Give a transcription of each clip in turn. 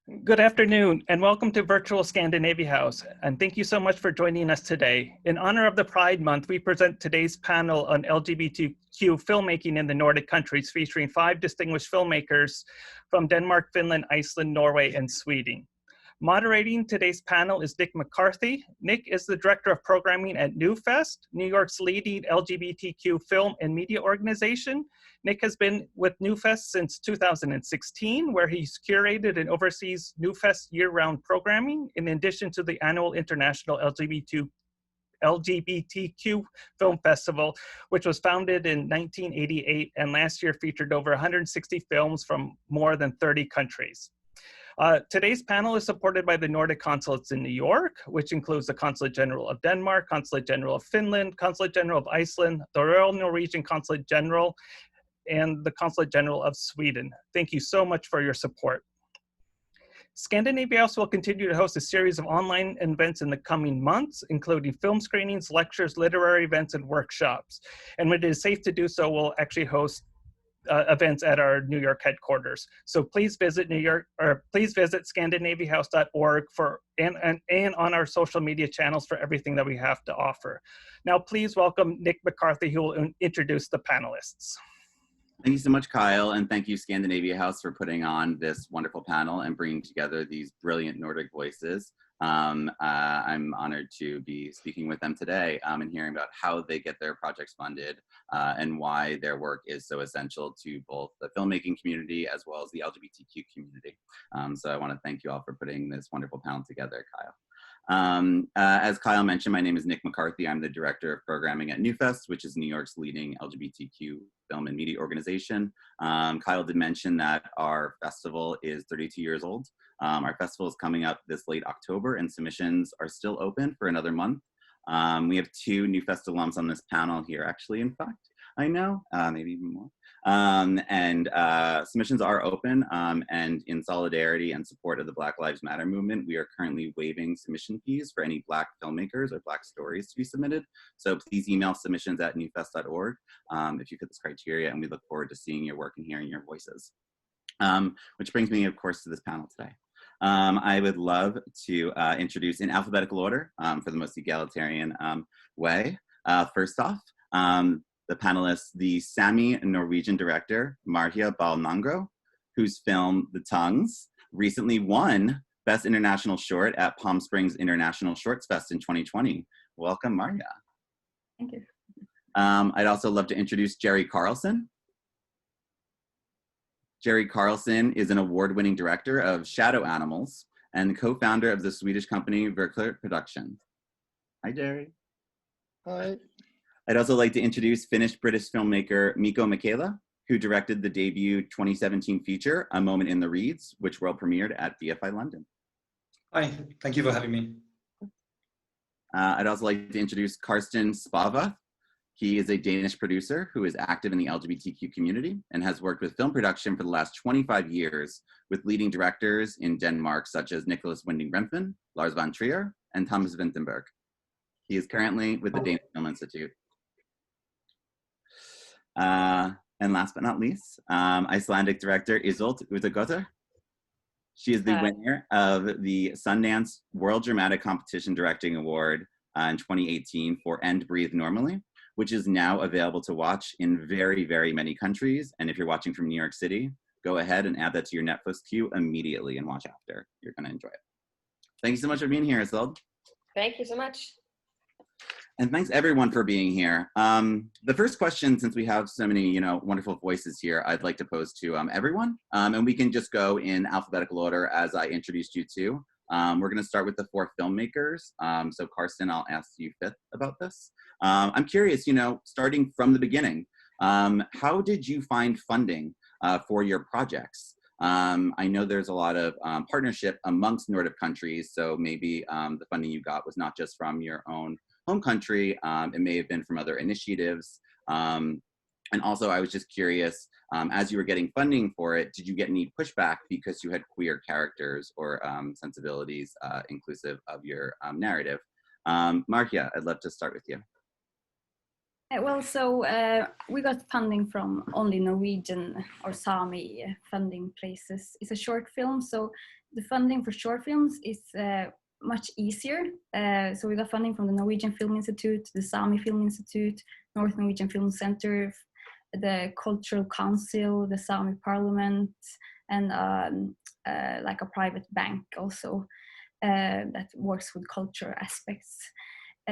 Good afternoon and welcome to virtual Scandinavia House. And thank you so much for joining us today. In honor of the Pride Month, we present today's panel on LGBTQ filmmaking in the Nordic countries, featuring 5 distinguished filmmakers from Denmark, Finland, Iceland, Norway, and Sweden. Moderating today's panel is Nick McCarthy. Nick is the Director of Programming at NewFest, New York's leading LGBTQ Film and Media Organization. Nick has been with NewFest since 2016, where he's curated and oversees NewFest year-round programming, in addition to the annual International LGBTQ Film Festival, which was founded in 1988 and last year featured over 160 films from more than 30 countries. Today's panel is supported by the Nordic consulates in New York, which includes the Consulate General of Denmark, Consulate General of Finland, Consulate General of Iceland, the Royal Norwegian Consulate General, and the Consulate General of Sweden. Thank you so much for your support. Scandinavia House will continue to host a series of online events in the coming months, including film screenings, lectures, literary events, and workshops. And when it is safe to do so, we'll actually host events at our New York headquarters. So please visit scandinaviahouse.org and on our social media channels for everything that we have to offer. Now, please welcome Nick McCarthy, who will introduce the panelists. Thank you so much, Kyle, and thank you, Scandinavia House, for putting on this wonderful panel and bringing together these brilliant Nordic voices. I'm honored to be speaking with them today and hearing about how they get their projects funded and why their work is so essential to both the filmmaking community as well as the LGBTQ community. So I want to thank you all for putting this wonderful panel together, Kyle. As Kyle mentioned, my name is Nick McCarthy. I'm the Director of Programming at NewFest, which is New York's leading LGBTQ Film and Media Organization. Kyle did mention that our festival is 32 years old. Our festival is coming up this late October and submissions are still open for another month. We have 2 NewFest alums on this panel here, actually, in fact. I know, maybe even more. Submissions are open, and in solidarity and support of the Black Lives Matter movement, we are currently waiving submission fees for any Black filmmakers or Black stories to be submitted. So please email submissions at newfest.org if you fit this criteria, and we look forward to seeing your work and hearing your voices. Which brings me, of course, to this panel today. I would love to introduce in alphabetical order for the most egalitarian way. First off, the panelists, the Samí-Norwegian director, Marja Bål Nango, whose film The Tongues recently won Best International Short at Palm Springs International Shortsfest in 2020. Welcome, Marja. Thank you. I'd also love to introduce Jerry Carlsson. Jerry Carlsson is an award-winning director of Shadow Animals and co-founder of the Swedish company Verkert Produktion. Hi, Jerry. Hi. I'd also like to introduce Finnish-British filmmaker Mikko Makela, who directed the debut 2017 feature, A Moment in the Reeds, which world premiered at BFI London. Hi, thank you for having me. I'd also like to introduce Carsten Sparwath. He is a Danish producer who is active in the LGBTQ community and has worked with film production for the last 25 years with leading directors in Denmark, such as Nicolas Winding Refn, Lars von Trier, and Thomas Vinterberg. He is currently with the Danish Film Institute. And last but not least, Icelandic director Ísold Uggadóttir. She is the winner of the Sundance World Dramatic Competition Directing Award in 2018 for And Breathe Normally, which is now available to watch in very, very many countries. And if you're watching from New York City, go ahead and add that to your Netflix queue immediately and watch after. You're going to enjoy it. Thank you so much for being here, Ísold. Thank you so much. And thanks everyone for being here. The first question, since we have so many wonderful voices here, I'd like to pose to everyone. And we can just go in alphabetical order as I introduced you to. We're going to start with the 4 filmmakers. So Carsten, I'll ask you fifth about this. I'm curious, starting from the beginning, how did you find funding for your projects? I know there's a lot of partnership amongst Nordic countries, so maybe the funding you got was not just from your own home country, it may have been from other initiatives. And also, I was just curious, as you were getting funding for it, did you get any pushback because you had queer characters or sensibilities inclusive of your narrative? Marja, I'd love to start with you. We got funding from only Norwegian or Sami funding places. It's a short film, so the funding for short films is much easier. So we got funding from the Norwegian Film Institute, the Sami Film Institute, North Norwegian Film Center, the Cultural Council, the Sami Parliament, and like a private bank also that works with culture aspects.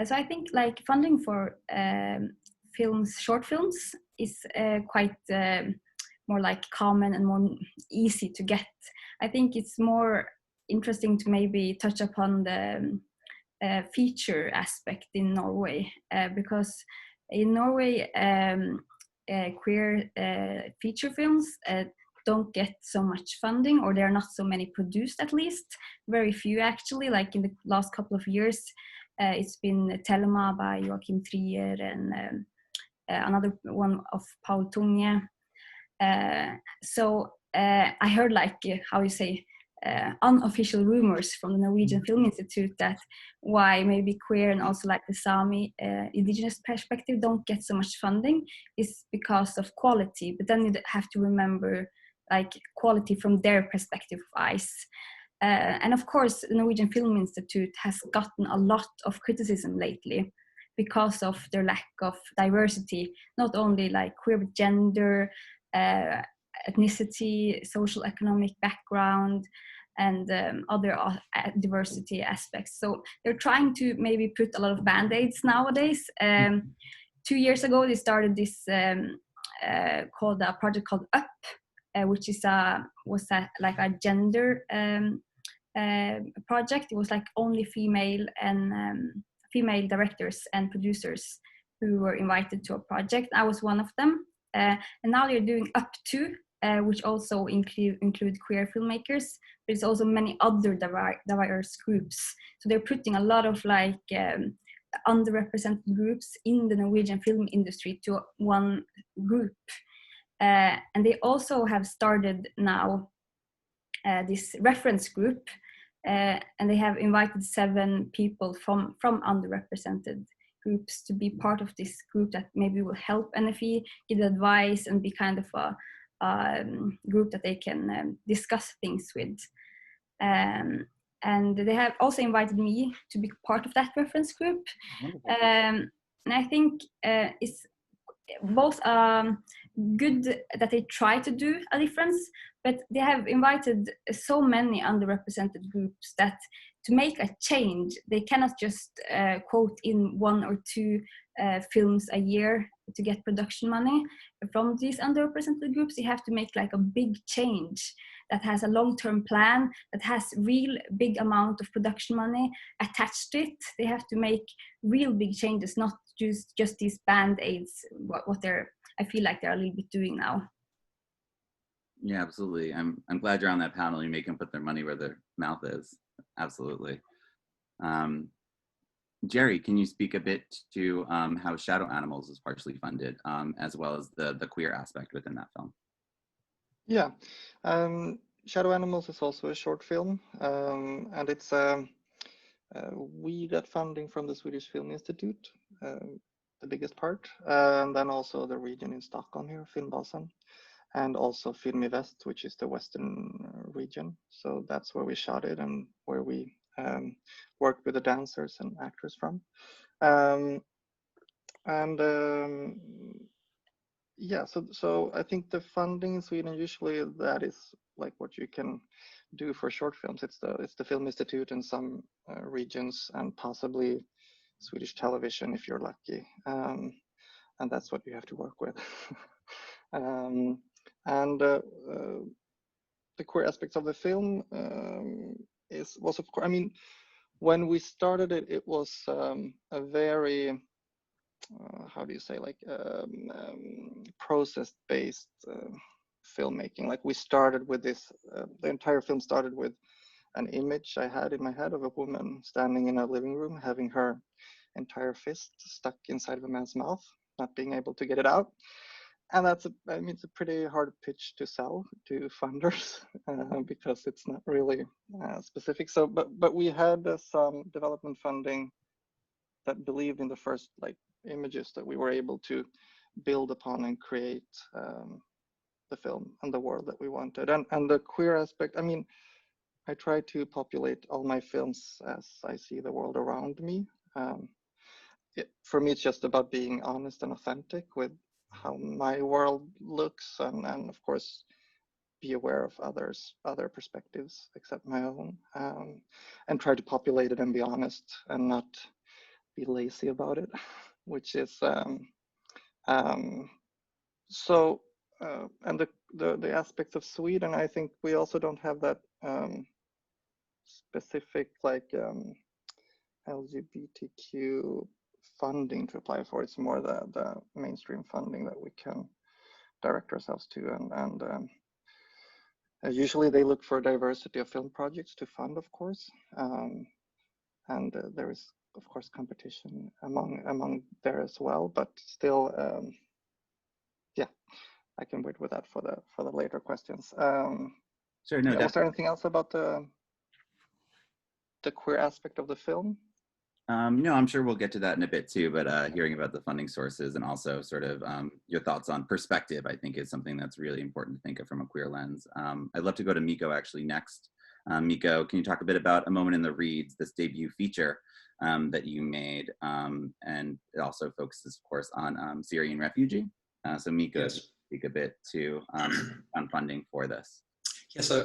So I think like funding for short films is quite more like common and more easy to get. I think it's more interesting to maybe touch upon the feature aspect in Norway, because in Norway queer feature films don't get so much funding, or there are not so many produced, at least very few actually. Like in the last couple of years it's been Telma by Joachim Trier and another one of Paul Tunge. So I heard like how you say unofficial rumors from the Norwegian Film Institute that why maybe queer and also like the Sami indigenous perspective don't get so much funding is because of quality. But then you have to remember like quality from their perspective of eyes. And of course, the Norwegian Film Institute has gotten a lot of criticism lately because of their lack of diversity, not only like queer but gender, ethnicity, social economic background, and other diversity aspects. So they're trying to maybe put a lot of band-aids nowadays. 2 years ago, they started this project called Up, which is like a gender project. It was like only female directors and producers who were invited to a project. I was one of them. And now they're doing Up 2, which also include queer filmmakers, but it's also many other diverse groups. So they're putting a lot of like underrepresented groups in the Norwegian film industry to one group. And they also have started now this reference group, and they have invited 7 people from underrepresented groups to be part of this group that maybe will help NFE, give advice, and be kind of a group that they can discuss things with. And they have also invited me to be part of that reference group. And I think it's both good that they try to do a difference, but they have invited so many underrepresented groups that to make a change, they cannot just quote in 1 or 2 films a year to get production money from these underrepresented groups. You have to make like a big change that has a long-term plan, that has real big amount of production money attached to it. They have to make real big changes, not just these band-aids, what I feel like they're a little bit doing now. Yeah, absolutely. I'm glad you're on that panel. You make them put their money where their mouth is. Absolutely. Jerry, can you speak a bit to how Shadow Animals is partially funded, as well as the queer aspect within that film? Yeah, Shadow Animals is also a short film, and it's we got funding from the Swedish Film Institute, the biggest part, and then also the region in Stockholm here, Filmbasen, and also Film West, which is the western region. So that's where we shot it and where we worked with the dancers and actors from. Yeah, so I think the funding in Sweden, usually that is like what you can do for short films. It's the Film Institute in some regions, and possibly Swedish television if you're lucky, and that's what you have to work with. The queer aspects of the film was of course, I mean, when we started it, it was a very how do you say, like process-based filmmaking. Like we started with this, the entire film started with an image I had in my head of a woman standing in a living room, having her entire fist stuck inside of a man's mouth, not being able to get it out. And that's I mean, it's a pretty hard pitch to sell to funders because it's not really specific. So, but we had some development funding that believed in the first like images that we were able to build upon and create the film and the world that we wanted. And the queer aspect, I mean, I try to populate all my films as I see the world around me. For me, it's just about being honest and authentic with how my world looks, and of course, be aware of other perspectives except my own, and try to populate it and be honest and not be lazy about it, which is and the aspects of Sweden, I think we also don't have that specific like LGBTQ funding to apply for. It's more the mainstream funding that we can direct ourselves to, and usually they look for a diversity of film projects to fund, of course, and there is of course competition among there as well, but still, yeah, I can wait with that for the later questions. Sure. No. Yeah, was there anything else about the queer aspect of the film? No, I'm sure we'll get to that in a bit too, but hearing about the funding sources and also sort of your thoughts on perspective, I think is something that's really important to think of from a queer lens. I'd love to go to Mikko actually next. Mikko, can you talk a bit about A Moment in the Reeds, this debut feature that you made, and it also focuses, of course, on Syrian refugee. So Mikko, Yes. speak a bit to on funding for this. Yeah, so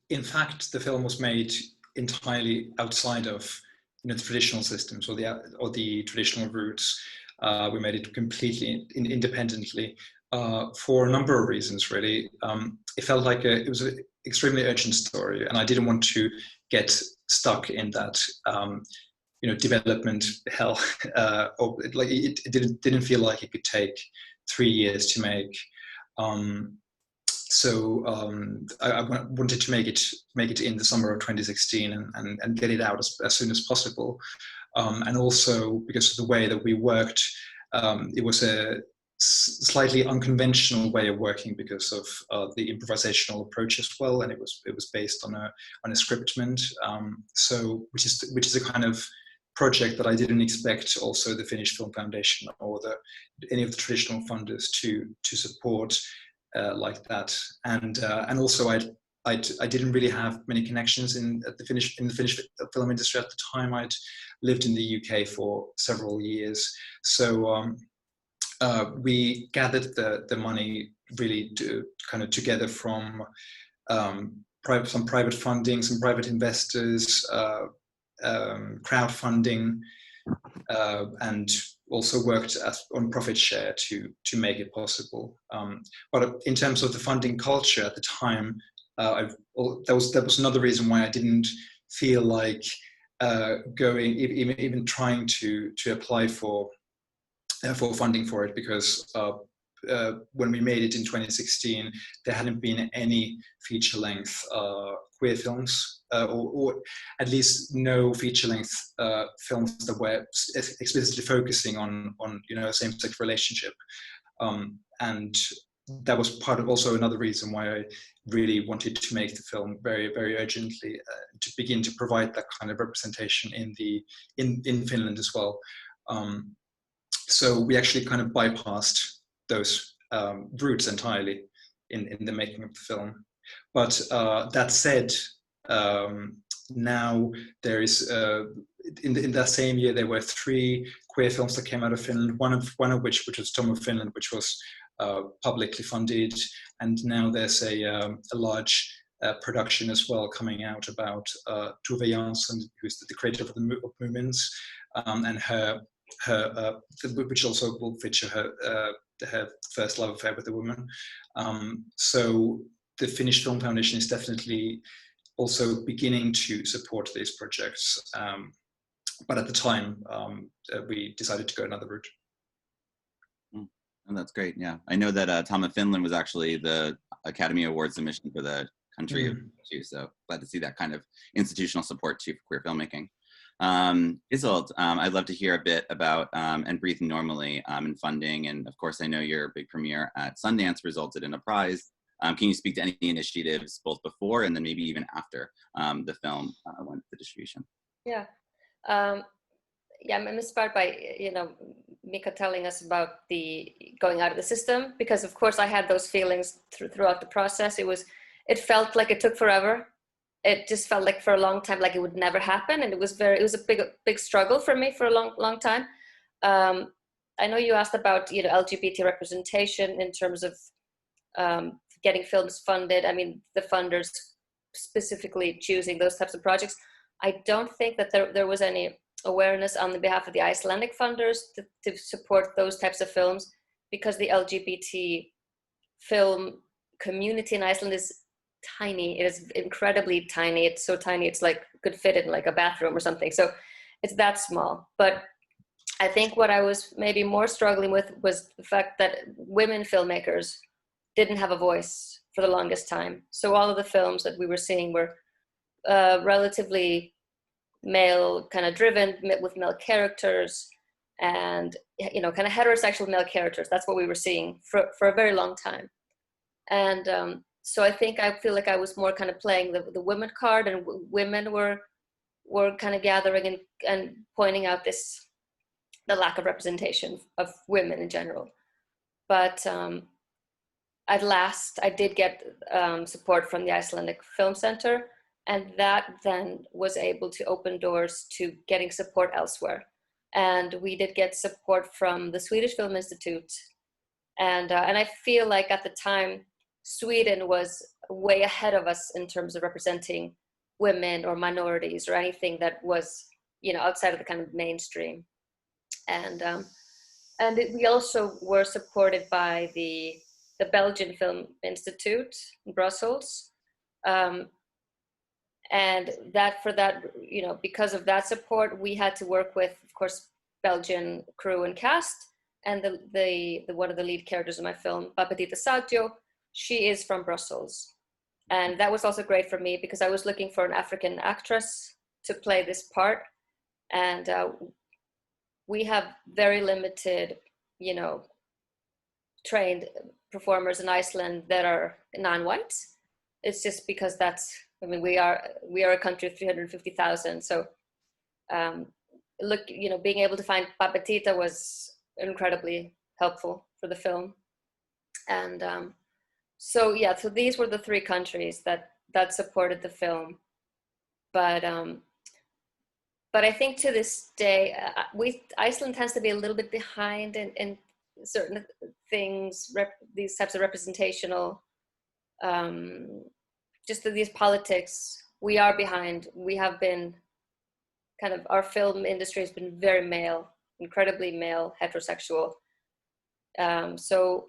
in fact, the film was made entirely outside of the traditional systems or the traditional routes. We made it completely independently for a number of reasons. Really, it felt like it was an extremely urgent story, and I didn't want to get stuck in that development hell. Or like it didn't feel like it could take 3 years to make. So I wanted to make it in the summer of 2016 and get it out as soon as possible. And also because of the way that we worked, it was a slightly unconventional way of working because of the improvisational approach as well, and it was based on a scriptment. So which is a kind of project that I didn't expect also the Finnish Film Foundation or any of the traditional funders to support. Like that, and also I didn't really have many connections in the Finnish film industry at the time. I'd lived in the UK for several years, so we gathered the money really to kind of together from some private funding, some private investors, crowdfunding, and also worked on profit share to make it possible. But in terms of the funding culture at the time, that was another reason why I didn't feel like even trying to apply for funding for it, because when we made it in 2016, there hadn't been any feature-length queer films, or at least no feature-length films that were explicitly focusing on a same-sex relationship, and that was part of also another reason why I really wanted to make the film very, very urgently, to begin to provide that kind of representation in Finland as well. So we actually kind of bypassed those routes entirely in the making of the film. But that said, now there is in that same year there were 3 queer films that came out of Finland. One of which was Tom of Finland, which was publicly funded, and now there's a large production as well coming out about Tove Jansson, who's the creator of the Moomins, and her which also will feature her first love affair with a woman. So the Finnish Film Foundation is definitely also beginning to support these projects. But at the time, we decided to go another route. Oh, that's great. Yeah, I know that Tom of Finland was actually the Academy Award submission for the country too. So glad to see that kind of institutional support too for queer filmmaking. Ísold, I'd love to hear a bit about and Breathe Normally and funding. And of course, I know your big premiere at Sundance resulted in a prize. Can you speak to any initiatives both before and then maybe even after the film went to distribution? Yeah. yeah, I'm inspired by, you know, Mikko telling us about the going out of the system, because of course I had those feelings throughout the process. It felt like it took forever. It just felt like for a long time, like it would never happen. And it was a big struggle for me for a long time. I know you asked about, you know, LGBT representation in terms of getting films funded. I mean, the funders specifically choosing those types of projects. I don't think that there was any awareness on the behalf of the Icelandic funders to support those types of films, because the LGBT film community in Iceland is tiny. It is incredibly tiny. It's so tiny, it's like could fit in like a bathroom or something. So it's that small. But I think what I was maybe more struggling with was the fact that women filmmakers didn't have a voice for the longest time. So all of the films that we were seeing were relatively male kind of driven, with male characters, and, you know, kind of heterosexual male characters. That's what we were seeing for a very long time. And so I feel like I was more kind of playing the women card, and women were kind of gathering and pointing out the lack of representation of women in general. But at last I did get support from the Icelandic Film Center, and that then was able to open doors to getting support elsewhere. And we did get support from the Swedish Film Institute. And I feel like at the time, Sweden was way ahead of us in terms of representing women or minorities or anything that was, you know, outside of the kind of mainstream. And we also were supported by the Belgian Film Institute in Brussels. And for that, you know, because of that support, we had to work with, of course, Belgian crew and cast, and the one of the lead characters in my film, Papatita Sadio, she is from Brussels. And that was also great for me, because I was looking for an African actress to play this part. And we have very limited, you know, trained performers in Iceland that are non-white. It's just because we are a country of 350,000. So you know, being able to find Papatita was incredibly helpful for the film. And so these were the three countries that supported the film. But I think to this day, Iceland tends to be a little bit behind in certain things, these types of representational, just these politics. We are behind. We have been our film industry has been very male, incredibly male, heterosexual. So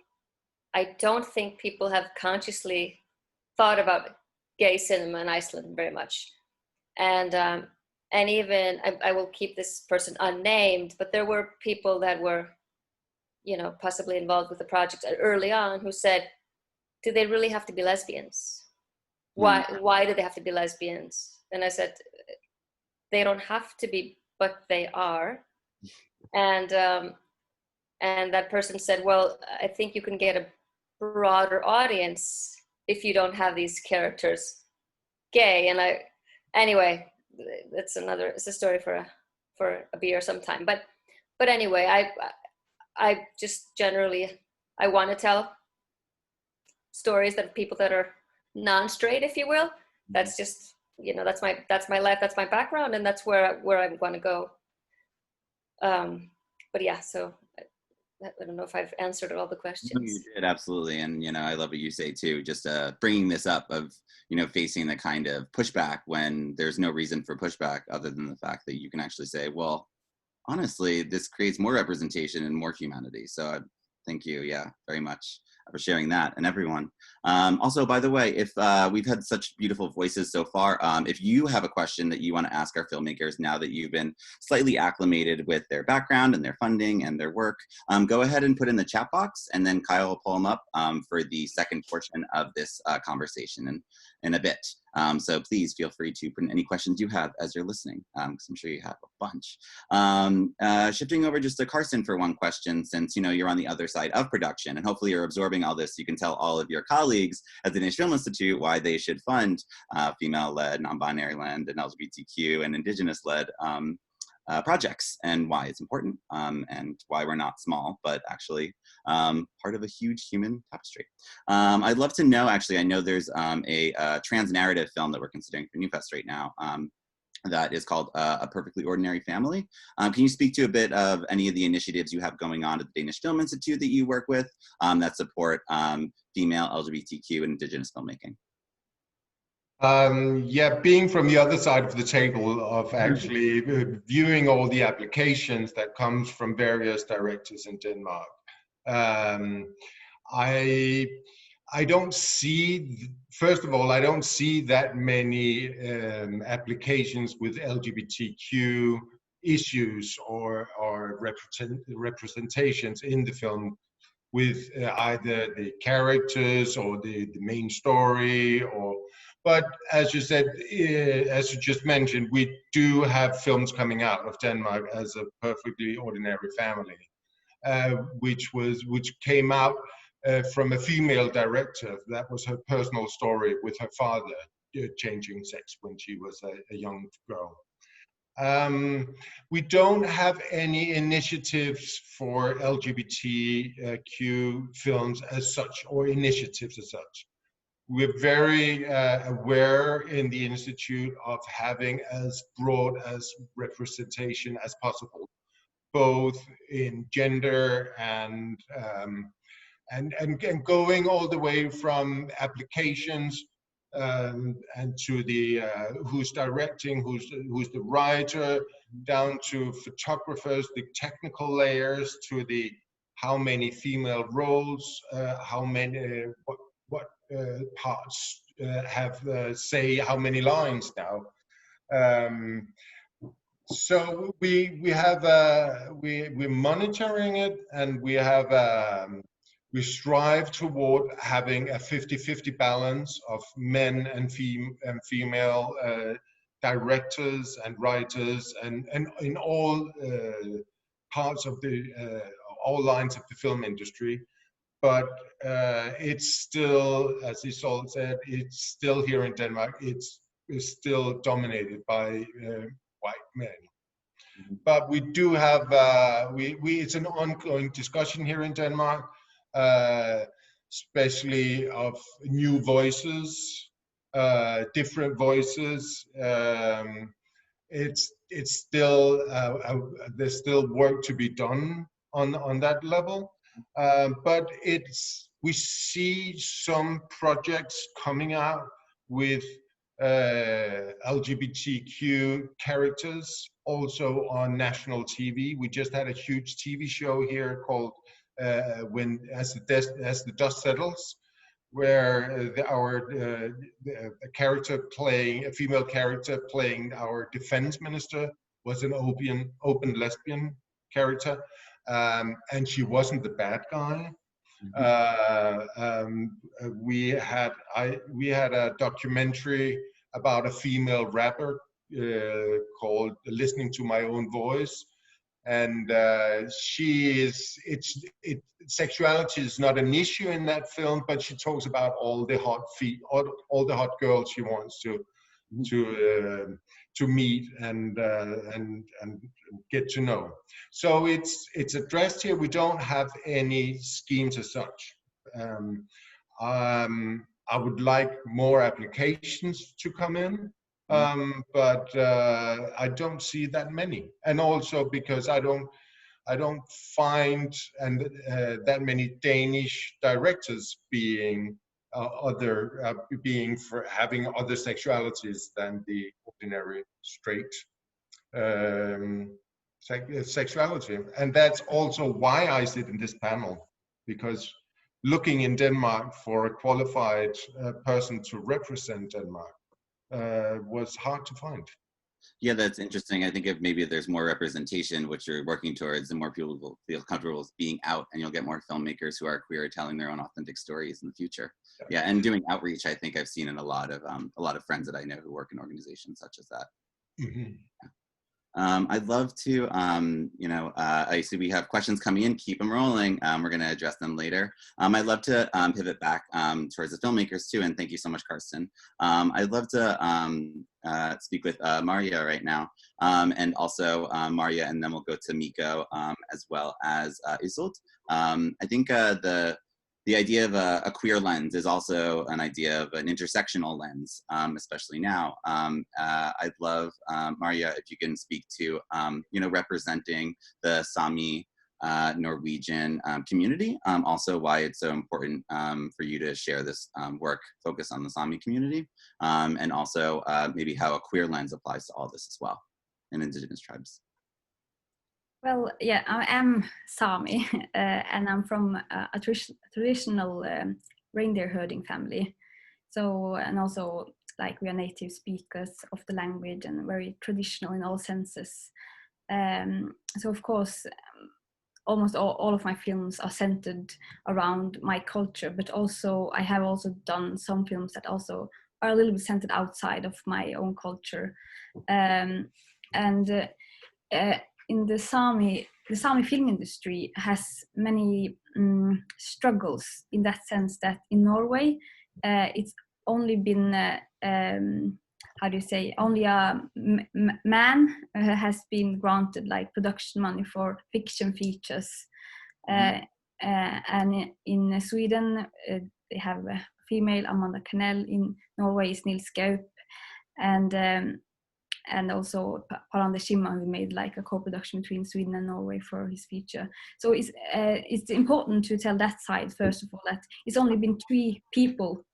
I don't think people have consciously thought about gay cinema in Iceland very much. And even, I will keep this person unnamed, but there were people that were, you know, possibly involved with the project early on who said, do they really have to be lesbians? Why do they have to be lesbians? And I said, they don't have to be, but they are. And that person said, well, I think you can get a broader audience if you don't have these characters gay. And anyway, it's a story for a beer sometime. But anyway, I just generally, I want to tell stories that people that are non-straight, if you will. That's just, you know, that's my life, that's my background, and that's where I'm going to go. But yeah, so I don't know if I've answered all the questions. No, you did, absolutely. And, you know, I love what you say too, just bringing this up of, you know, facing the kind of pushback when there's no reason for pushback other than the fact that you can actually say, well, honestly, this creates more representation and more humanity. So thank you, very much for sharing that, and everyone. Also, by the way, if we've had such beautiful voices so far, if you have a question that you want to ask our filmmakers now that you've been slightly acclimated with their background and their funding and their work, go ahead and put in the chat box, and then Kyle will pull them up for the second portion of this conversation in a bit. So please feel free to put in any questions you have as you're listening, because I'm sure you have a bunch. Shifting over just to Carsten for one question, since, you know, you're on the other side of production, and hopefully you're absorbing all this, you can tell all of your colleagues at the Finnish Film Institute why they should fund female-led, non-binary-led, and LGBTQ and indigenous-led projects and why it's important, and why we're not small, but actually part of a huge human tapestry. I'd love to know, actually, I know there's a trans-narrative film that we're considering for NewFest right now, that is called A Perfectly Ordinary Family. Can you speak to a bit of any of the initiatives you have going on at the Danish Film Institute that you work with that support female LGBTQ and Indigenous filmmaking? Yeah, being from the other side of the table of actually viewing all the applications that comes from various directors in Denmark, I don't see, first of all, I don't see that many applications with LGBTQ issues or representations in the film with either the characters or the main story, but as you said, as you just mentioned, we do have films coming out of Denmark as A Perfectly Ordinary Family, which came out from a female director. That was her personal story with her father changing sex when she was a young girl. We don't have any initiatives for LGBTQ films as such, or initiatives as such. We're very aware in the Institute of having as broad as representation as possible, both in gender and going all the way from applications and to the who's directing, who's the writer, down to photographers, the technical layers, to the how many female roles, how many what parts have say how many lines now. So we're monitoring it, and we have we strive toward having a 50-50 balance of men and female directors and writers, and in all parts of the all lines of the film industry. But it's still, as Ísold said, it's still here in Denmark, it's still dominated by white men. But we do have, it's an ongoing discussion here in Denmark, especially of new voices, different voices. It's still, there's still work to be done on that level. But we see some projects coming out with LGBTQ characters also on national TV. We just had a huge TV show here called As the Dust Settles, where a female character playing our defense minister was an open lesbian character. And she wasn't the bad guy. We had a documentary about a female rapper called "Listening to My Own Voice," and sexuality is not an issue in that film, but she talks about all the hot girls she wants to meet and get to know. So it's addressed here. We don't have any schemes as such. I would like more applications to come in, but I don't see that many. And also because I don't find that many Danish directors being having other sexualities than the ordinary straight sexuality. And that's also why I sit in this panel, because looking in Denmark for a qualified person to represent Denmark was hard to find. Yeah, that's interesting. I think if maybe there's more representation, which you're working towards, the more people will feel comfortable being out, and you'll get more filmmakers who are queer telling their own authentic stories in the future. Yeah, and doing outreach, I think I've seen in a lot of friends that I know who work in organizations such as that. Mm-hmm. Yeah. I'd love to, I see we have questions coming in, keep them rolling. We're going to address them later. I'd love to pivot back towards the filmmakers too, and thank you so much, Carsten. I'd love to speak with Marja right now, and also Marja, and then we'll go to Mikko, as well as Ísold. I think the idea of a queer lens is also an idea of an intersectional lens, especially now. I'd love, Marja, if you can speak to, representing the Samí-Norwegian community, also why it's so important for you to share this work focused on the Sami community, and also maybe how a queer lens applies to all this as well, in indigenous tribes. Well, yeah, I am Sami, and I'm from a traditional reindeer herding family. So, and also like we are native speakers of the language and very traditional in all senses. So of course, almost all of my films are centered around my culture, but also I have also done some films that also are a little bit centered outside of my own culture. In the Sami film industry has many struggles in that sense that in Norway it's only been only a man has been granted like production money for fiction features, and in Sweden they have a female, Amanda Cannell. In Norway is Nils Gaup, and also Per-Anders Schimma, who made like a co-production between Sweden and Norway for his feature. So it's important to tell that side first of all, that it's only been 3 people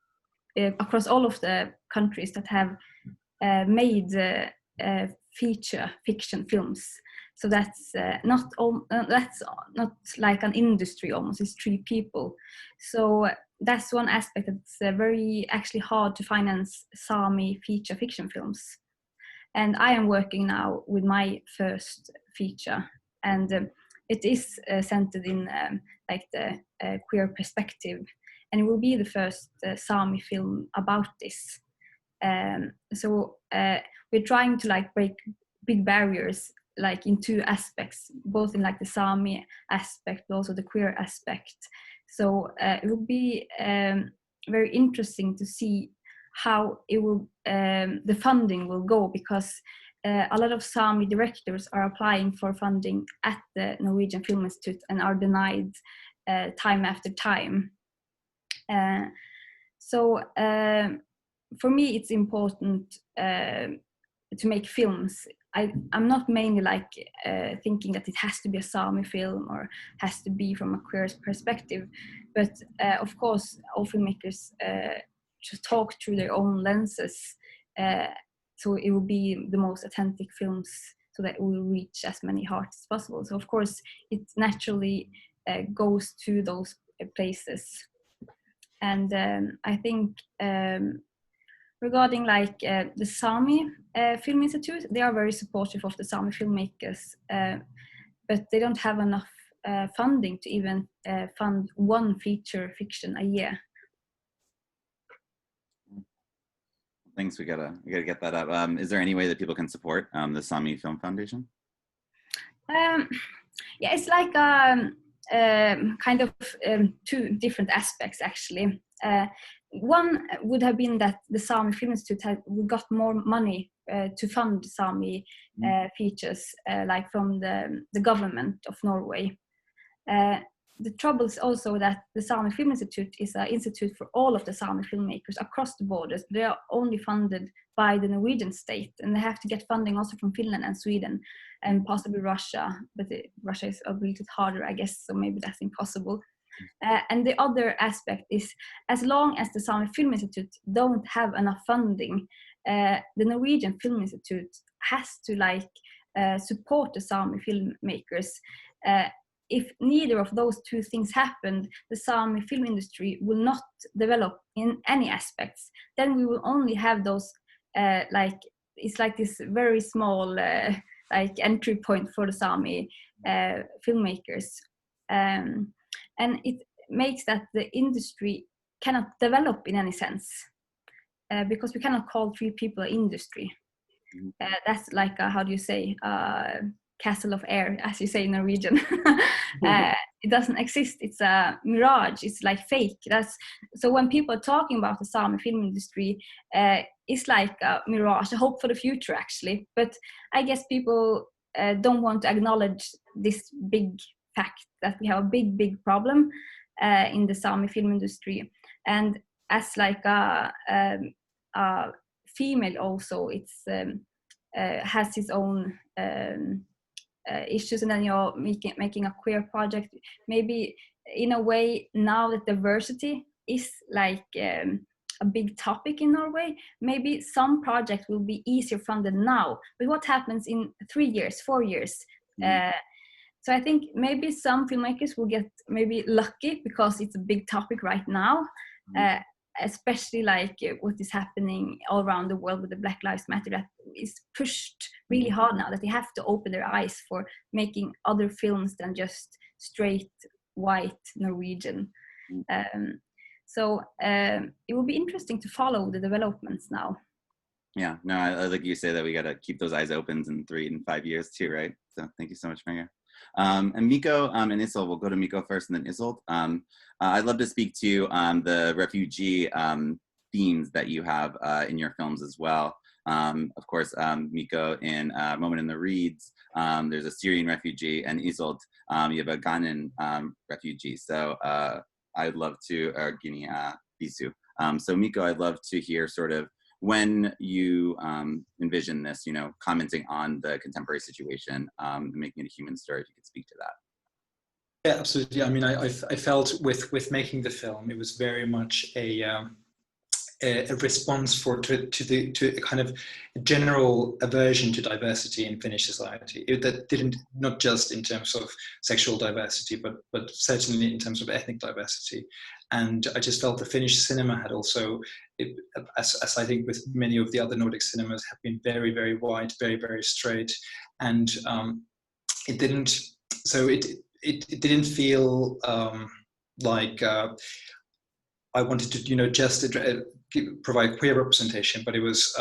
across all of the countries that have made feature fiction films. So that's not like an industry almost. It's 3 people. So that's one aspect that's very actually hard to finance Sami feature fiction films. And I am working now with my first feature, and it is centered in like the queer perspective, and it will be the first Sami film about this. So we're trying to like break big barriers, like in 2 aspects, both in like the Sami aspect, but also the queer aspect. So it will be very interesting to see how it will the funding will go, because a lot of Sami directors are applying for funding at the Norwegian Film Institute and are denied time after time. So for me it's important to make films. I'm not mainly like thinking that it has to be a Sami film or has to be from a queer perspective, but of course all filmmakers to talk through their own lenses, so it will be the most authentic films, so that it will reach as many hearts as possible. So of course it naturally goes to those places. And I think regarding like the Sami Film Institute, they are very supportive of the Sami filmmakers, but they don't have enough funding to even fund 1 feature fiction a year. Thanks. We gotta get that up. Is there any way that people can support the Sami Film Foundation? Yeah, it's like kind of 2 different aspects actually. One would have been that the Sami Film Institute got more money to fund Sami features, like from the government of Norway. The trouble is also that the Sami Film Institute is an institute for all of the Sami filmmakers across the borders. They are only funded by the Norwegian state, and they have to get funding also from Finland and Sweden and possibly Russia, but Russia is a little bit harder, I guess, so maybe that's impossible. And the other aspect is, as long as the Sami Film Institute don't have enough funding, the Norwegian Film Institute has to like support the Sami filmmakers. If neither of those 2 things happen, the Sami film industry will not develop in any aspects. Then we will only have those like, it's like this very small like entry point for the Sami filmmakers, and it makes that the industry cannot develop in any sense, because we cannot call 3 people an industry. That's like how do you say, castle of air, as you say in Norwegian. It doesn't exist. It's a mirage. It's like fake. So when people are talking about the Sami film industry, it's like a mirage, a hope for the future, actually. But I guess people don't want to acknowledge this big fact that we have a big problem in the Sami film industry. And as like a female also, it's has its own issues, and then you're making a queer project. Maybe in a way, now that diversity is like a big topic in Norway, maybe some projects will be easier funded now. But what happens in 3 years, 4 years? So I think maybe some filmmakers will get maybe lucky because it's a big topic right now, especially like what is happening all around the world with the Black Lives Matter, that is pushed really hard now, that they have to open their eyes for making other films than just straight white Norwegian. So it will be interesting to follow the developments now. Yeah, no, I like you say that we got to keep those eyes open in 3 and 5 years too, right? So thank you so much, Marja. And Mikko and Ísold, we'll go to Mikko first and then Ísold. I'd love to speak to the refugee themes that you have in your films as well. Of course, Mikko in Moment in the Reeds, there's a Syrian refugee, and Ísold, you have a Ghanaian refugee. So I'd love to, Guinea, Bisu. So Mikko, I'd love to hear sort of when you envision this, you know, commenting on the contemporary situation, making it a human story, if you could speak to that. Yeah, absolutely. I mean, I felt with making the film, it was very much a response to a kind of general aversion to diversity in Finnish society. That didn't, not just in terms of sexual diversity, but certainly in terms of ethnic diversity. And I just felt the Finnish cinema had also, as I think with many of the other Nordic cinemas, have been very, very white, very, very straight, and it didn't. So it didn't feel like I wanted to, you know, just provide queer representation. But it was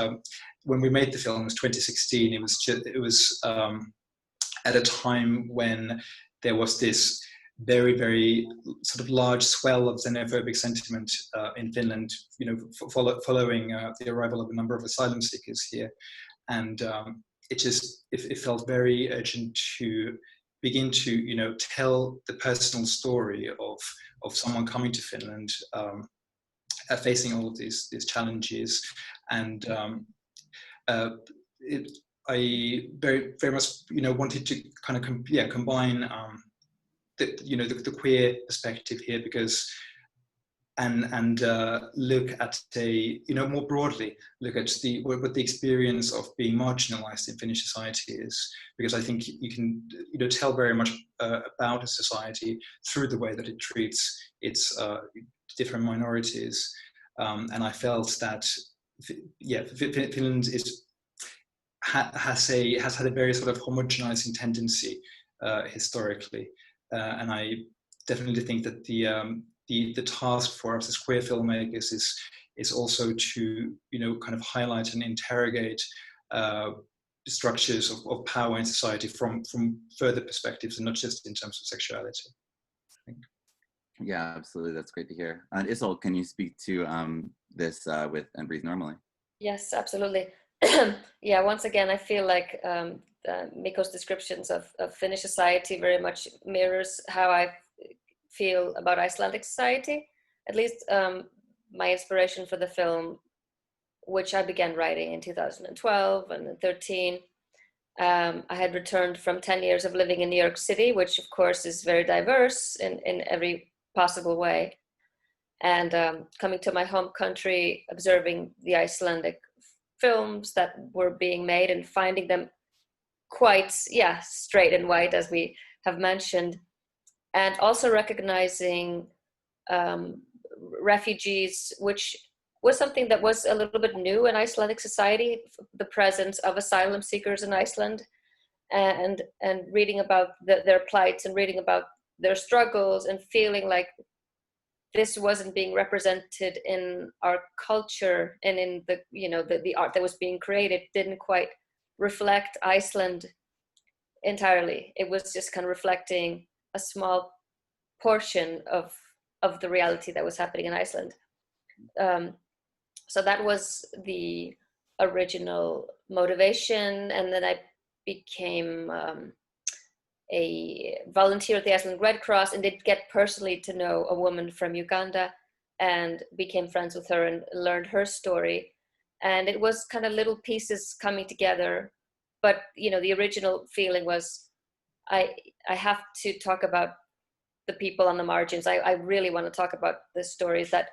when we made the film, it was 2016. It was at a time when there was this very, very sort of large swell of xenophobic sentiment in Finland, you know, following the arrival of a number of asylum seekers here, and it felt very urgent to begin to, you know, tell the personal story of someone coming to Finland, facing all of these challenges, and I very, very much, you know, wanted to kind of combine the queer perspective here, because and look at more broadly, look at what the experience of being marginalized in Finnish society is, because I think you can, you know, tell very much about a society through the way that it treats its different minorities, and I felt that Finland has had a very sort of homogenizing tendency historically, and I definitely think that the task for us as queer filmmakers is also to, you know, kind of highlight and interrogate structures of power in society from further perspectives, and not just in terms of sexuality, I think. Yeah, absolutely. That's great to hear. And Ísold, can you speak to this with And Breathe Normally? Yes, absolutely. Yeah, once again, I feel like Mikko's descriptions of Finnish society very much mirrors how I feel about Icelandic society. At least my inspiration for the film, which I began writing in 2012 and 2013, I had returned from 10 years of living in New York City, which of course is very diverse in every possible way. And coming to my home country, observing the Icelandic films that were being made and finding them quite, straight and white, as we have mentioned. And also recognizing refugees, which was something that was a little bit new in Icelandic society, the presence of asylum seekers in Iceland, and reading about their plights and reading about their struggles, and feeling like this wasn't being represented in our culture and in the art that was being created, didn't quite reflect Iceland entirely. It was just kind of reflecting a small portion of the reality that was happening in Iceland. So that was the original motivation, and then I became a volunteer at the Icelandic Red Cross and did get personally to know a woman from Uganda and became friends with her and learned her story. And it was kind of little pieces coming together, but you know, the original feeling was I have to talk about the people on the margins. I really want to talk about the stories that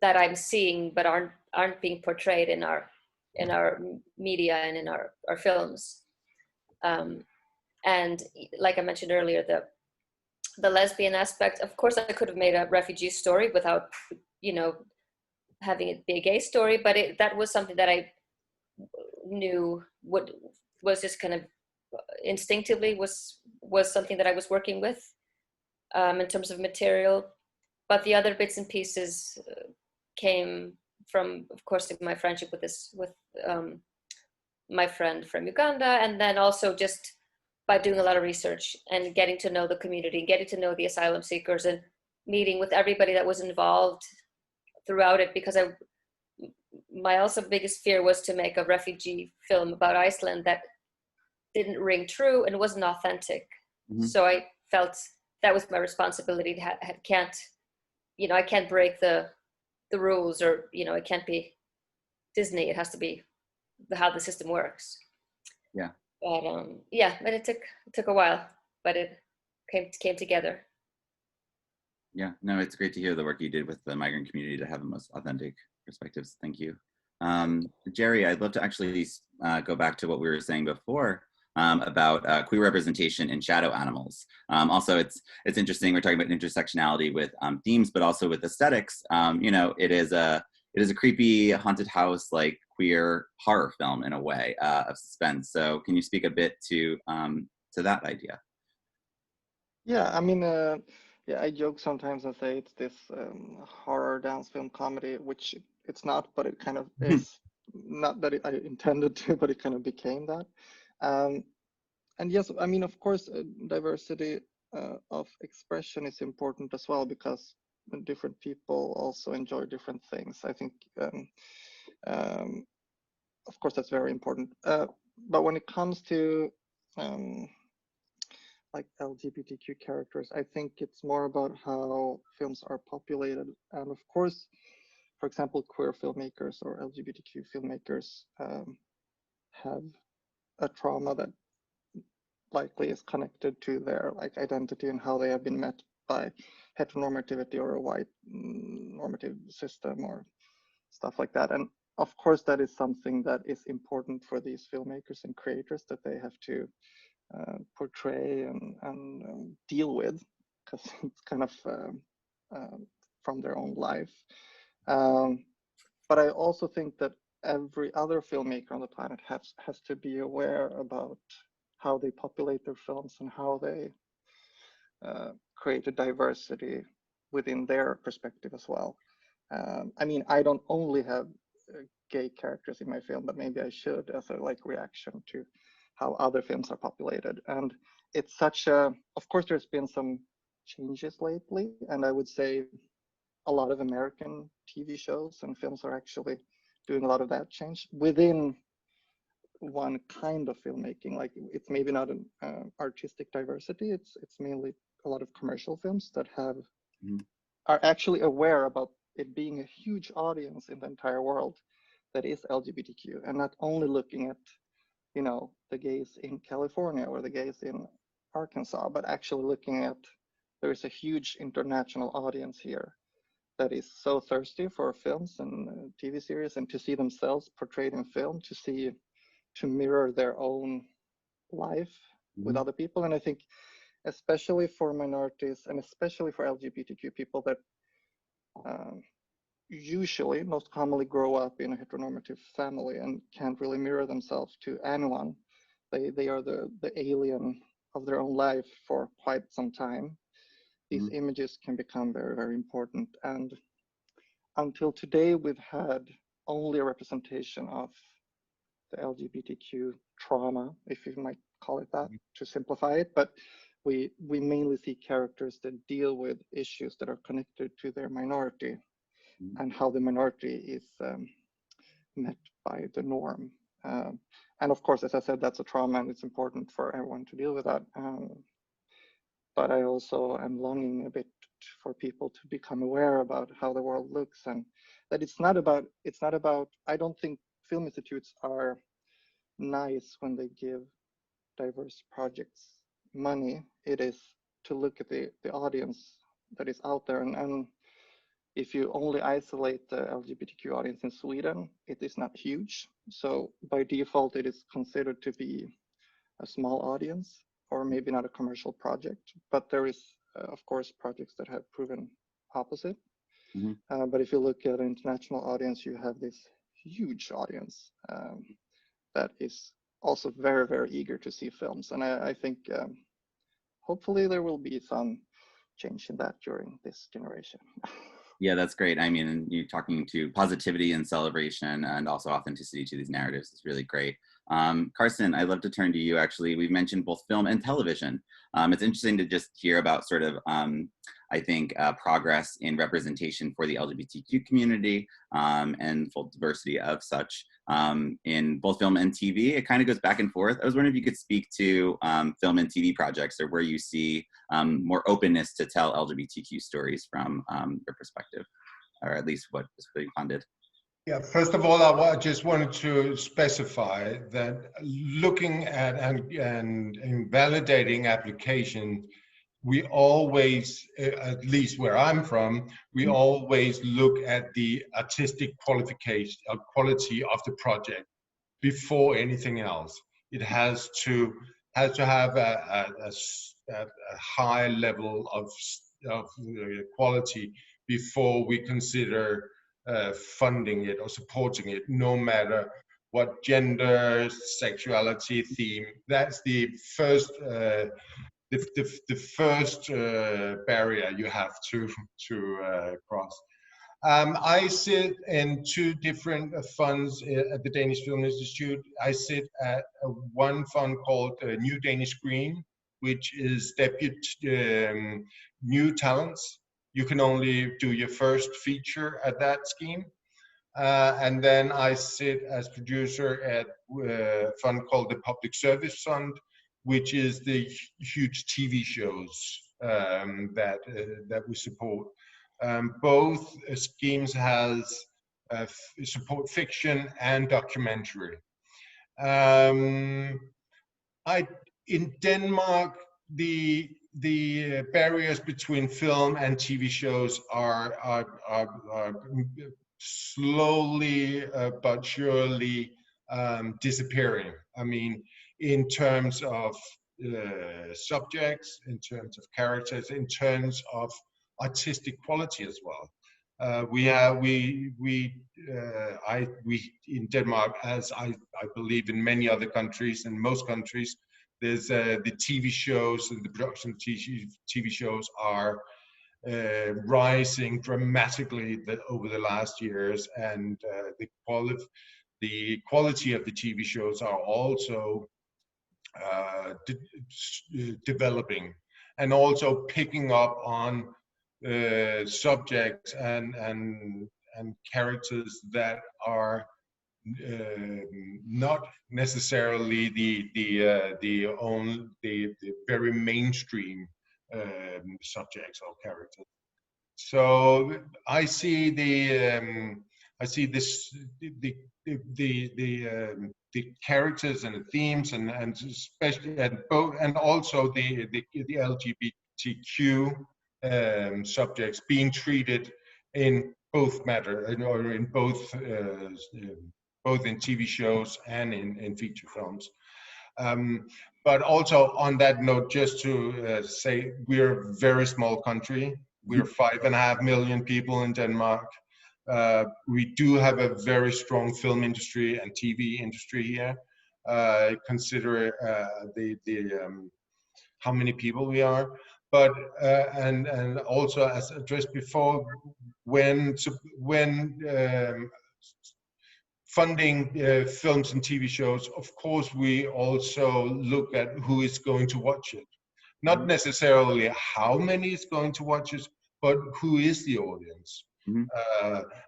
I'm seeing but aren't being portrayed in our media and in our films. And like I mentioned earlier, the lesbian aspect, of course I could have made a refugee story without, you know, having it be a gay story, but that was something that I knew was just kind of instinctively was something that I was working with in terms of material. But the other bits and pieces came from, of course, my friendship with my friend from Uganda, and then also just by doing a lot of research and getting to know the community, getting to know the asylum seekers, and meeting with everybody that was involved throughout it, because my also biggest fear was to make a refugee film about Iceland that didn't ring true and wasn't authentic. Mm-hmm. So I felt that was my responsibility. I can't break the rules, or, you know, it can't be Disney. It has to be how the system works. Yeah. But but it took a while, but it came together. Yeah, no, it's great to hear the work you did with the migrant community to have the most authentic perspectives. Thank you. Jerry, I'd love to actually go back to what we were saying before about queer representation in shadow animals. Also, it's interesting, we're talking about intersectionality with themes, but also with aesthetics. You know, it is a creepy haunted house, like queer horror film in a way of suspense. So can you speak a bit to that idea? Yeah, I mean, yeah, I joke sometimes and say it's this horror dance film comedy, which it's not, but it kind of is. Not that I intended to, but it kind of became that. And yes, I mean, of course, diversity of expression is important as well, because different people also enjoy different things. I think, of course, that's very important. But when it comes to like LGBTQ characters, I think it's more about how films are populated. And of course, for example, queer filmmakers or LGBTQ filmmakers have a trauma that likely is connected to their like identity and how they have been met by heteronormativity or a white normative system or stuff like that. And of course, that is something that is important for these filmmakers and creators, that they have to portray and deal with, because it's kind of from their own life. But I also think that every other filmmaker on the planet has to be aware about how they populate their films and how they create a diversity within their perspective as well. I mean, I don't only have gay characters in my film, but maybe I should, as a like reaction to how other films are populated. And it's such a, of course, there's been some changes lately, and I would say a lot of American TV shows and films are actually doing a lot of that change within one kind of filmmaking. Like, it's maybe not an artistic diversity, it's mainly a lot of commercial films that have are actually aware about it being a huge audience in the entire world that is LGBTQ, and not only looking at, you know, the gays in California or the gays in Arkansas, but actually looking at, there is a huge international audience here that is so thirsty for films and TV series, and to see themselves portrayed in film, to mirror their own life with other people. And I think especially for minorities and especially for LGBTQ people that usually most commonly grow up in a heteronormative family and can't really mirror themselves to anyone. They are the alien of their own life for quite some time. These images can become very, very important. And until today, we've had only a representation of the LGBTQ trauma, if you might call it that, to simplify it. But we mainly see characters that deal with issues that are connected to their minority and how the minority is met by the norm. And of course, as I said, that's a trauma, and it's important for everyone to deal with that. But I also am longing a bit for people to become aware about how the world looks, and that it's not about, I don't think film institutes are nice when they give diverse projects money. It is to look at the audience that is out there, and if you only isolate the LGBTQ audience in Sweden, it is not huge. So by default, it is considered to be a small audience, or maybe not a commercial project. But there is, of course, projects that have proven opposite. But if you look at an international audience, you have this huge audience that is also very, very eager to see films. And I think hopefully there will be some change in that during this generation. Yeah, that's great. I mean, you talking to positivity and celebration and also authenticity to these narratives is really great. Carsten, I'd love to turn to you, actually. We've mentioned both film and television. It's interesting to just hear about sort of, I think, progress in representation for the LGBTQ community and full diversity of such in both film and TV. It kind of goes back and forth. I was wondering if you could speak to film and TV projects, or where you see more openness to tell LGBTQ stories from your perspective, or at least what is being funded. Yeah, first of all, I just wanted to specify that looking at and validating applications, we always, at least where I'm from, we always look at the artistic qualification or quality of the project before anything else. It has to have a high level of quality before we consider funding it or supporting it, no matter what gender, sexuality, theme. That's the first barrier you have to cross. I sit in two different funds at the Danish Film Institute. I sit at one fund called New Danish Screen, which is debut new talents. You can only do your first feature at that scheme. And then I sit as producer at a fund called the Public Service Fund, which is the huge TV shows that we support. Both schemes has support fiction and documentary. In Denmark, the barriers between film and TV shows are slowly but surely disappearing. I mean, in terms of subjects, in terms of characters, in terms of artistic quality as well. We in Denmark, as I believe in many other countries, in most countries, there's the TV shows and the production of TV shows are rising dramatically over the last years, and the quality of the TV shows are also developing, and also picking up on subjects and characters that are not necessarily the very mainstream subjects or characters. So I see the characters and the themes and especially and also the LGBTQ subjects being treated in both matter, or in both in TV shows and in feature films. But also on that note, just to say, we're a very small country. We're 5.5 million people in Denmark. We do have a very strong film industry and TV industry here. Consider how many people we are, but and also, as addressed before, when funding films and TV shows, of course, we also look at who is going to watch it. Not necessarily how many is going to watch it, but who is the audience.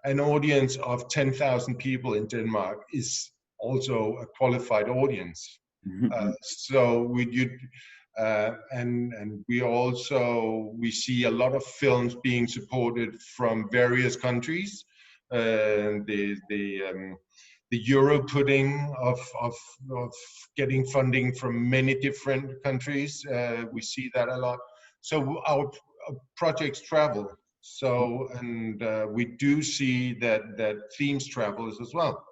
An audience of 10,000 people in Denmark is also a qualified audience. So we see a lot of films being supported from various countries. The Euro pudding of getting funding from many different countries. We see that a lot. So our projects travel. So, and we do see that themes travels as well.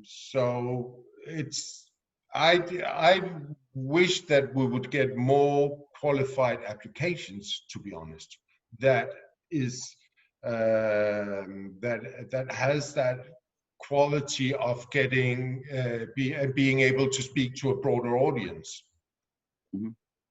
So it's, I wish that we would get more qualified applications, to be honest, that is that has that quality of getting being able to speak to a broader audience.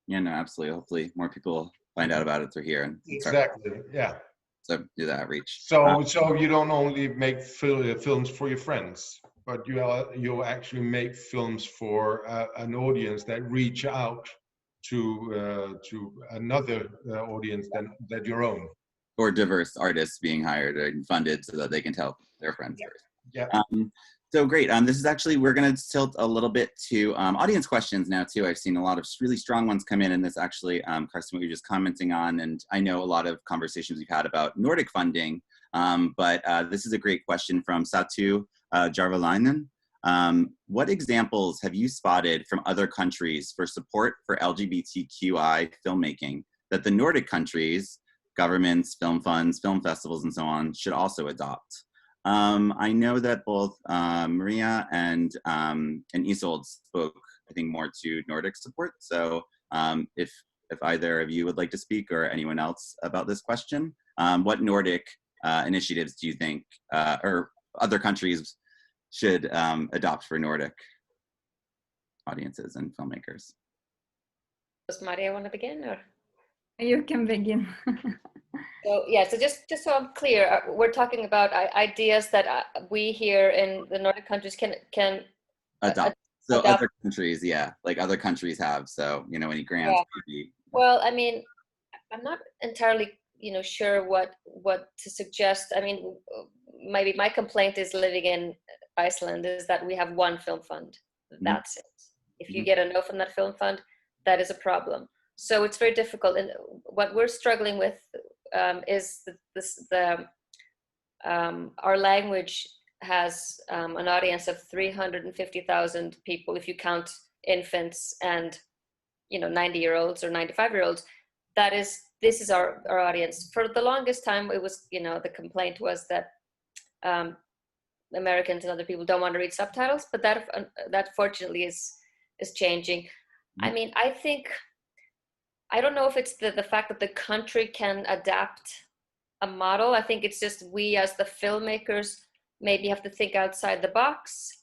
Yeah, no, absolutely. Hopefully more people find out about it through here. And exactly, yeah. So do the outreach. So you don't only make films for your friends, but you actually make films for an audience that reach out to another audience than your own. Or diverse artists being hired and funded so that they can tell their friends first. Yeah. So great. This is actually, we're going to tilt a little bit to audience questions now too. I've seen a lot of really strong ones come in, and this actually, Carsten, what you're just commenting on, and I know a lot of conversations we've had about Nordic funding, but this is a great question from Satu Jarvalainen. What examples have you spotted from other countries for support for LGBTQI filmmaking that the Nordic countries, governments, film funds, film festivals, and so on, should also adopt? I know that both Maria and Ísold spoke, I think, more to Nordic support. So if either of you would like to speak, or anyone else, about this question, what Nordic initiatives do you think, or other countries should adopt for Nordic audiences and filmmakers? Does Maria want to begin, or? You can begin. So yeah, so just so I'm clear, we're talking about ideas that we here in the Nordic countries can adopt. So adopt. Other countries, yeah, like other countries have. So, you know, any grants. Yeah. Well, I mean, I'm not entirely, sure what to suggest. I mean, maybe my complaint is living in Iceland is that we have one film fund. That's it. If you get a no from that film fund, that is a problem. So it's very difficult, and what we're struggling with is our language has an audience of 350,000 people if you count infants and 90-year-olds or 95-year-olds. This is our audience. For the longest time, it was the complaint was that Americans and other people don't want to read subtitles, but that fortunately is changing. I mean, I don't know if it's the fact that the country can adapt a model. I think it's just we as the filmmakers maybe have to think outside the box.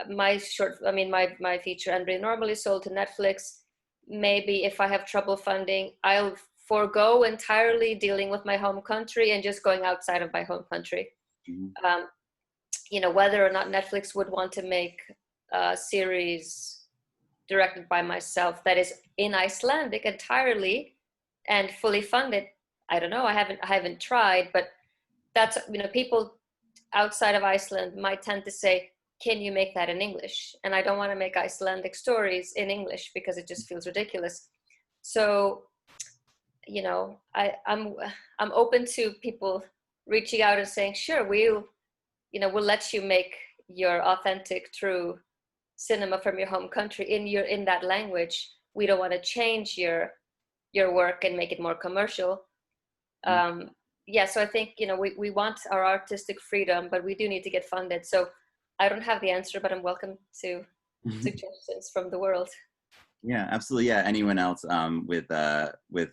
My feature Andre normally sold to Netflix. Maybe if I have trouble funding, I'll forego entirely dealing with my home country and just going outside of my home country. Whether or not Netflix would want to make a series directed by myself that is in Icelandic entirely and fully funded, I don't know. I haven't tried, but that's, people outside of Iceland might tend to say, can you make that in English? And I don't want to make Icelandic stories in English because it just feels ridiculous. So, I'm open to people reaching out and saying, sure, we'll let you make your authentic, true cinema from your home country in that language. We don't want to change your work and make it more commercial. So I think we want our artistic freedom, but we do need to get funded. So I don't have the answer, but I'm welcome to suggestions from the world. Yeah, absolutely. Yeah, anyone else with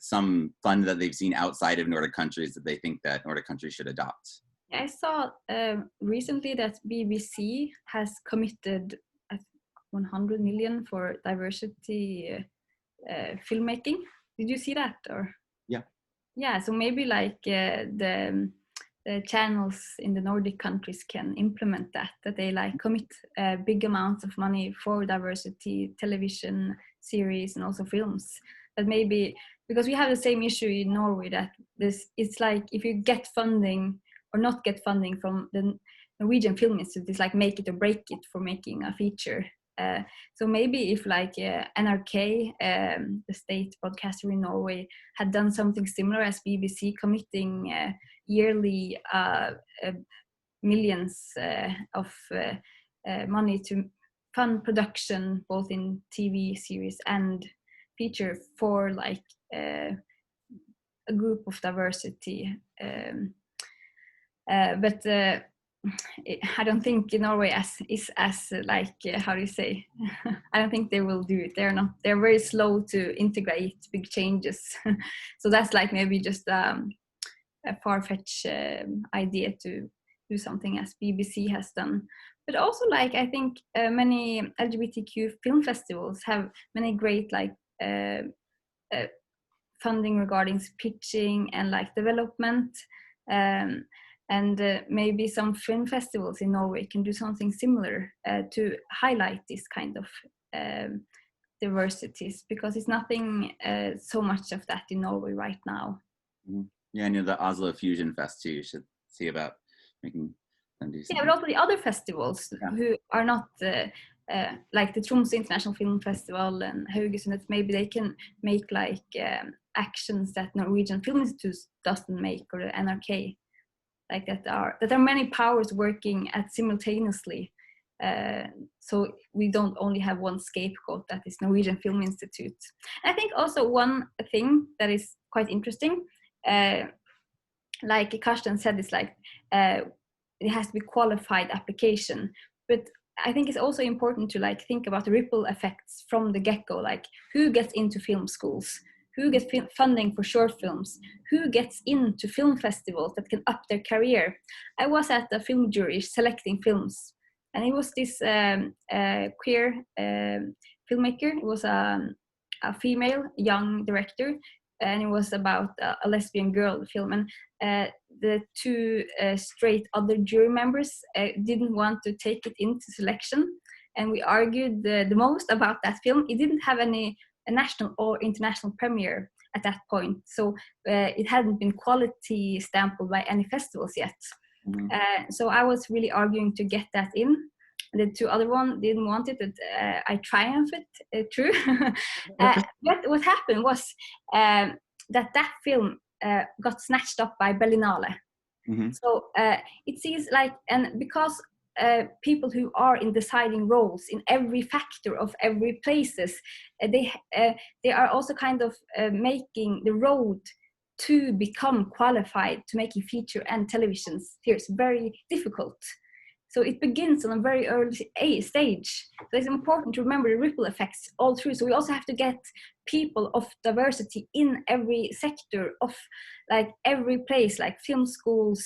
some fund that they've seen outside of Nordic countries that they think that Nordic countries should adopt? I saw recently that BBC has committed 100 million for diversity filmmaking. Did you see that? Or yeah, so maybe like the the channels in the Nordic countries can implement that they like commit big amounts of money for diversity television series and also films. That maybe, because we have the same issue in Norway, that it's like if you get funding or not get funding from the Norwegian Film Institute, it's like make it or break it for making a feature. So maybe if like NRK, the state broadcaster in Norway, had done something similar as BBC, committing yearly millions of money to fund production both in TV series and feature for like a group of diversity, but I don't think Norway is as like how do you say? I don't think they will do it. They're very slow to integrate big changes. So that's like maybe just a far-fetched idea to do something as BBC has done. But also like I think many LGBTQ film festivals have many great like funding regarding pitching and like development. And maybe some film festivals in Norway can do something similar to highlight this kind of diversities, because it's nothing so much of that in Norway right now. Mm-hmm. Yeah, and the Oslo Fusion Fest too. You should see about making them do something. Yeah, but also the other festivals who are not like the Tromsø International Film Festival and Haugesund. Maybe they can make like actions that Norwegian Film Institute doesn't make, or the NRK. Like that are many powers working at simultaneously, so we don't only have one scapegoat that is Norwegian Film Institute. And I think also one thing that is quite interesting, like Carsten said, is like it has to be qualified application, but I think it's also important to like think about the ripple effects from the get-go, like who gets into film schools, who gets funding for short films, who gets into film festivals that can up their career. I was at the film jury selecting films, and it was this queer filmmaker. It was a female young director, and it was about a lesbian girl film. And the two straight other jury members didn't want to take it into selection, and we argued the most about that film. It didn't have a national or international premiere at that point, so it hadn't been quality stamped by any festivals yet. Mm-hmm. So I was really arguing to get that in. The two other one didn't want it, but I triumphed it through. But what happened was that film got snatched up by Berlinale. Mm-hmm. So it seems like, and because people who are in deciding roles in every factor of every places, they are also kind of making the road to become qualified to making feature and television series very difficult. So it begins on a very early stage. So it's important to remember the ripple effects all through. So we also have to get people of diversity in every sector of like every place, like film schools,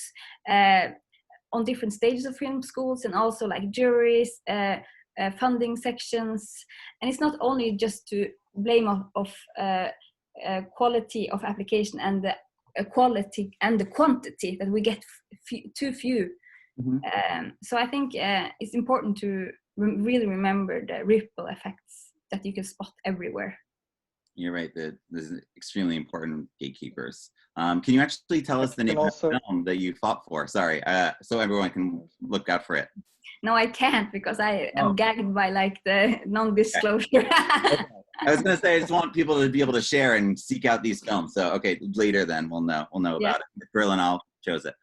on different stages of film schools, and also like juries, funding sections. And it's not only just to blame of quality of application and the quality and the quantity that we get too few. Mm-hmm. So I think it's important to really remember the ripple effects that you can spot everywhere. You're right, that this is extremely important, gatekeepers. Can you actually tell us the name of the film that you fought for? Sorry, so everyone can look out for it. No, I can't, because I am gagged by like the non-disclosure. Okay. I was gonna say, I just want people to be able to share and seek out these films. So okay, later then we'll know about it. Berlinale chose it.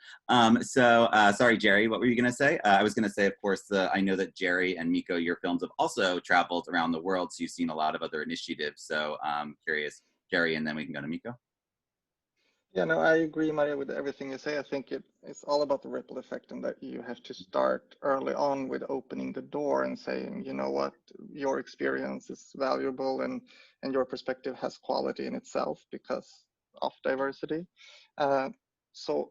Sorry, Jerry, what were you gonna say? I was gonna say, of course, I know that Jerry and Mikko, your films have also traveled around the world, so you've seen a lot of other initiatives. So I'm curious, Jerry, and then we can go to Mikko. Yeah, no, I agree, Maria, with everything you say. I think it's all about the ripple effect, and that you have to start early on with opening the door and saying, you know what, your experience is valuable, and your perspective has quality in itself because of diversity. So,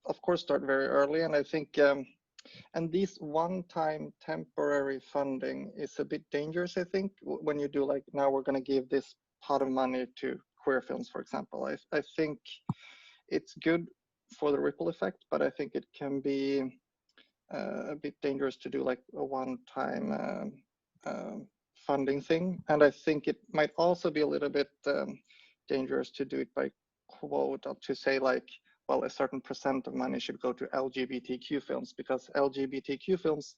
of course, start very early. And I think, and this one-time temporary funding is a bit dangerous, I think, when you do like, now we're going to give this pot of money to queer films, for example. I think it's good for the ripple effect, but I think it can be a bit dangerous to do like a one-time funding thing. And I think it might also be a little bit dangerous to do it by quote, to say like, well, a certain % of money should go to LGBTQ films, because LGBTQ films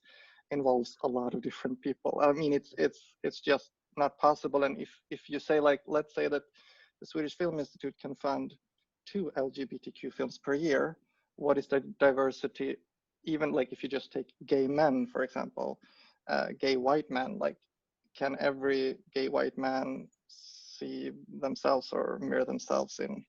involves a lot of different people. I mean, it's just not possible. And if you say like, let's say that the Swedish Film Institute can fund 2 LGBTQ films per year, what is the diversity? Even like if you just take gay men, for example, gay white men, like can every gay white man see themselves or mirror themselves in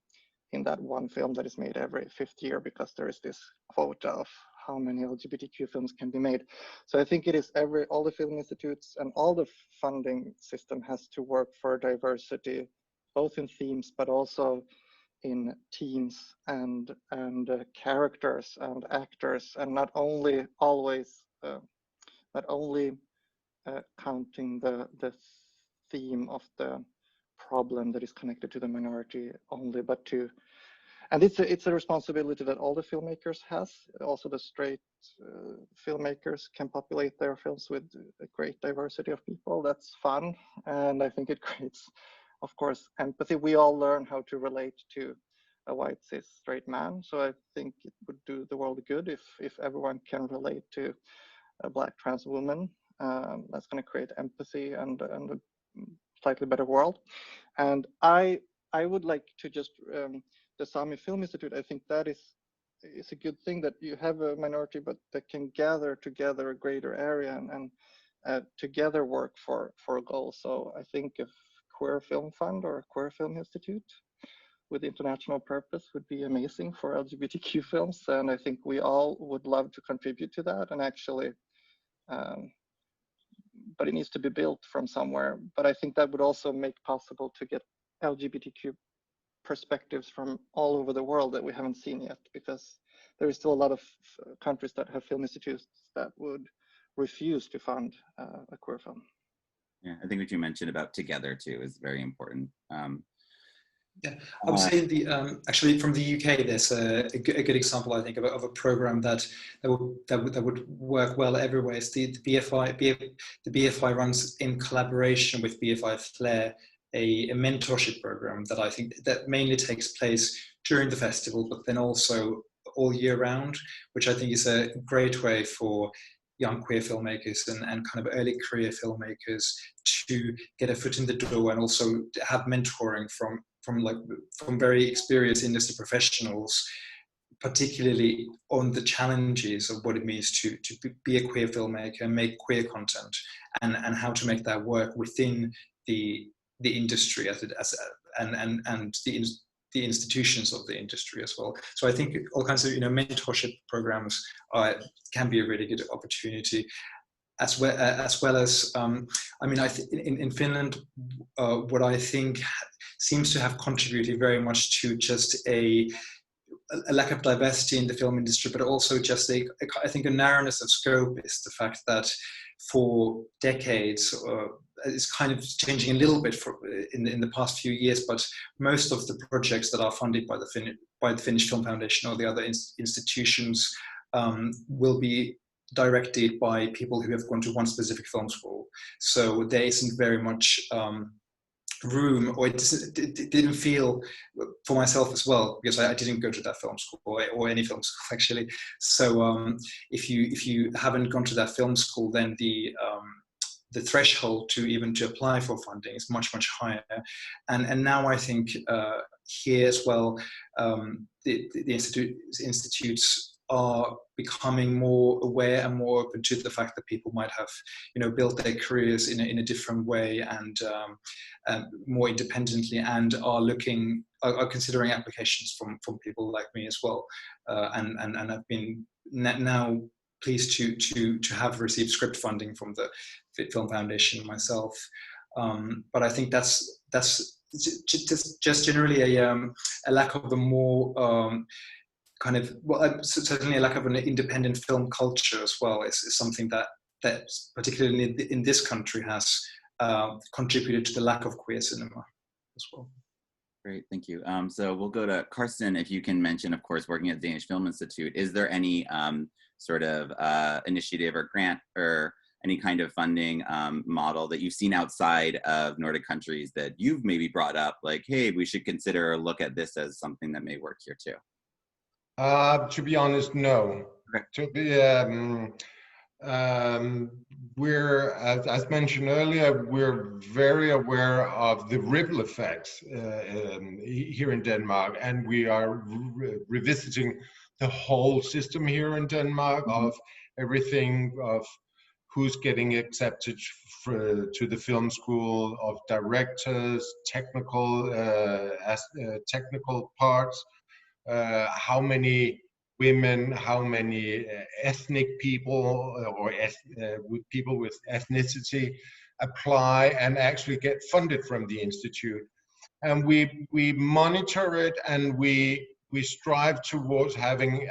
that one film that is made every 5th year, because there is this quota of how many LGBTQ films can be made. So I think it is all the film institutes and all the funding system has to work for diversity, both in themes, but also in teams and characters and actors, and not only always, not only counting the theme of the problem that is connected to the minority only, but to, and it's a responsibility that all the filmmakers has. Also the straight filmmakers can populate their films with a great diversity of people. That's fun, and I think it creates, of course, empathy. We all learn how to relate to a white cis straight man, so I think it would do the world good if everyone can relate to a black trans woman. That's going to create empathy and a slightly better world. And I would like to just the Sami Film Institute, I think that is a good thing, that you have a minority but that can gather together a greater area and together work for a goal. So I think a queer film fund or a queer film institute with international purpose would be amazing for LGBTQ films, and I think we all would love to contribute to that. And actually but it needs to be built from somewhere. But I think that would also make possible to get LGBTQ perspectives from all over the world that we haven't seen yet, because there is still a lot of countries that have film institutes that would refuse to fund a queer film. Yeah, I think what you mentioned about together too is very important. Yeah, I would say actually from the UK, there's a good example, I think, of a program that would work well everywhere. It's the BFI runs in collaboration with BFI Flair a mentorship program that I think that mainly takes place during the festival, but then also all year round, which I think is a great way for young queer filmmakers and kind of early career filmmakers to get a foot in the door, and also have mentoring from very experienced industry professionals, particularly on the challenges of what it means to be a queer filmmaker and make queer content, and how to make that work within the industry and the institutions of the industry as well. So I think all kinds of mentorship programs can be a really good opportunity, as well as I mean, in Finland, what I think seems to have contributed very much to just a lack of diversity in the film industry, but also just I think a narrowness of scope is the fact that for decades, it's kind of changing a little bit in the past few years, but most of the projects that are funded by the Finnish Film Foundation or the other institutions will be directed by people who have gone to one specific film school. So there isn't very much room, or it didn't feel for myself as well, because I didn't go to that film school or any film school actually. So if you haven't gone to that film school, then the threshold to apply for funding is much higher. And now I think here as well, the institutes are becoming more aware and more open to the fact that people might have, built their careers in a different way and more independently, and are considering applications from people like me as well. And I've been now pleased to have received script funding from the Film Foundation myself. But I think that's just generally a lack of a more certainly a lack of an independent film culture as well is something that particularly in this country has contributed to the lack of queer cinema as well. Great, thank you. So we'll go to Carsten, if you can mention, of course, working at the Danish Film Institute, is there any sort of initiative or grant or any kind of funding model that you've seen outside of Nordic countries that you've maybe brought up, like, hey, we should consider or look at this as something that may work here too? To be honest, no. Okay. To be, we're, as mentioned earlier, we're very aware of the ripple effects here in Denmark, and we are revisiting the whole system here in Denmark of everything of who's getting accepted to the film school, of directors, technical parts, how many women, how many ethnic people or people with ethnicity apply and actually get funded from the institute. And we monitor it, and we strive towards having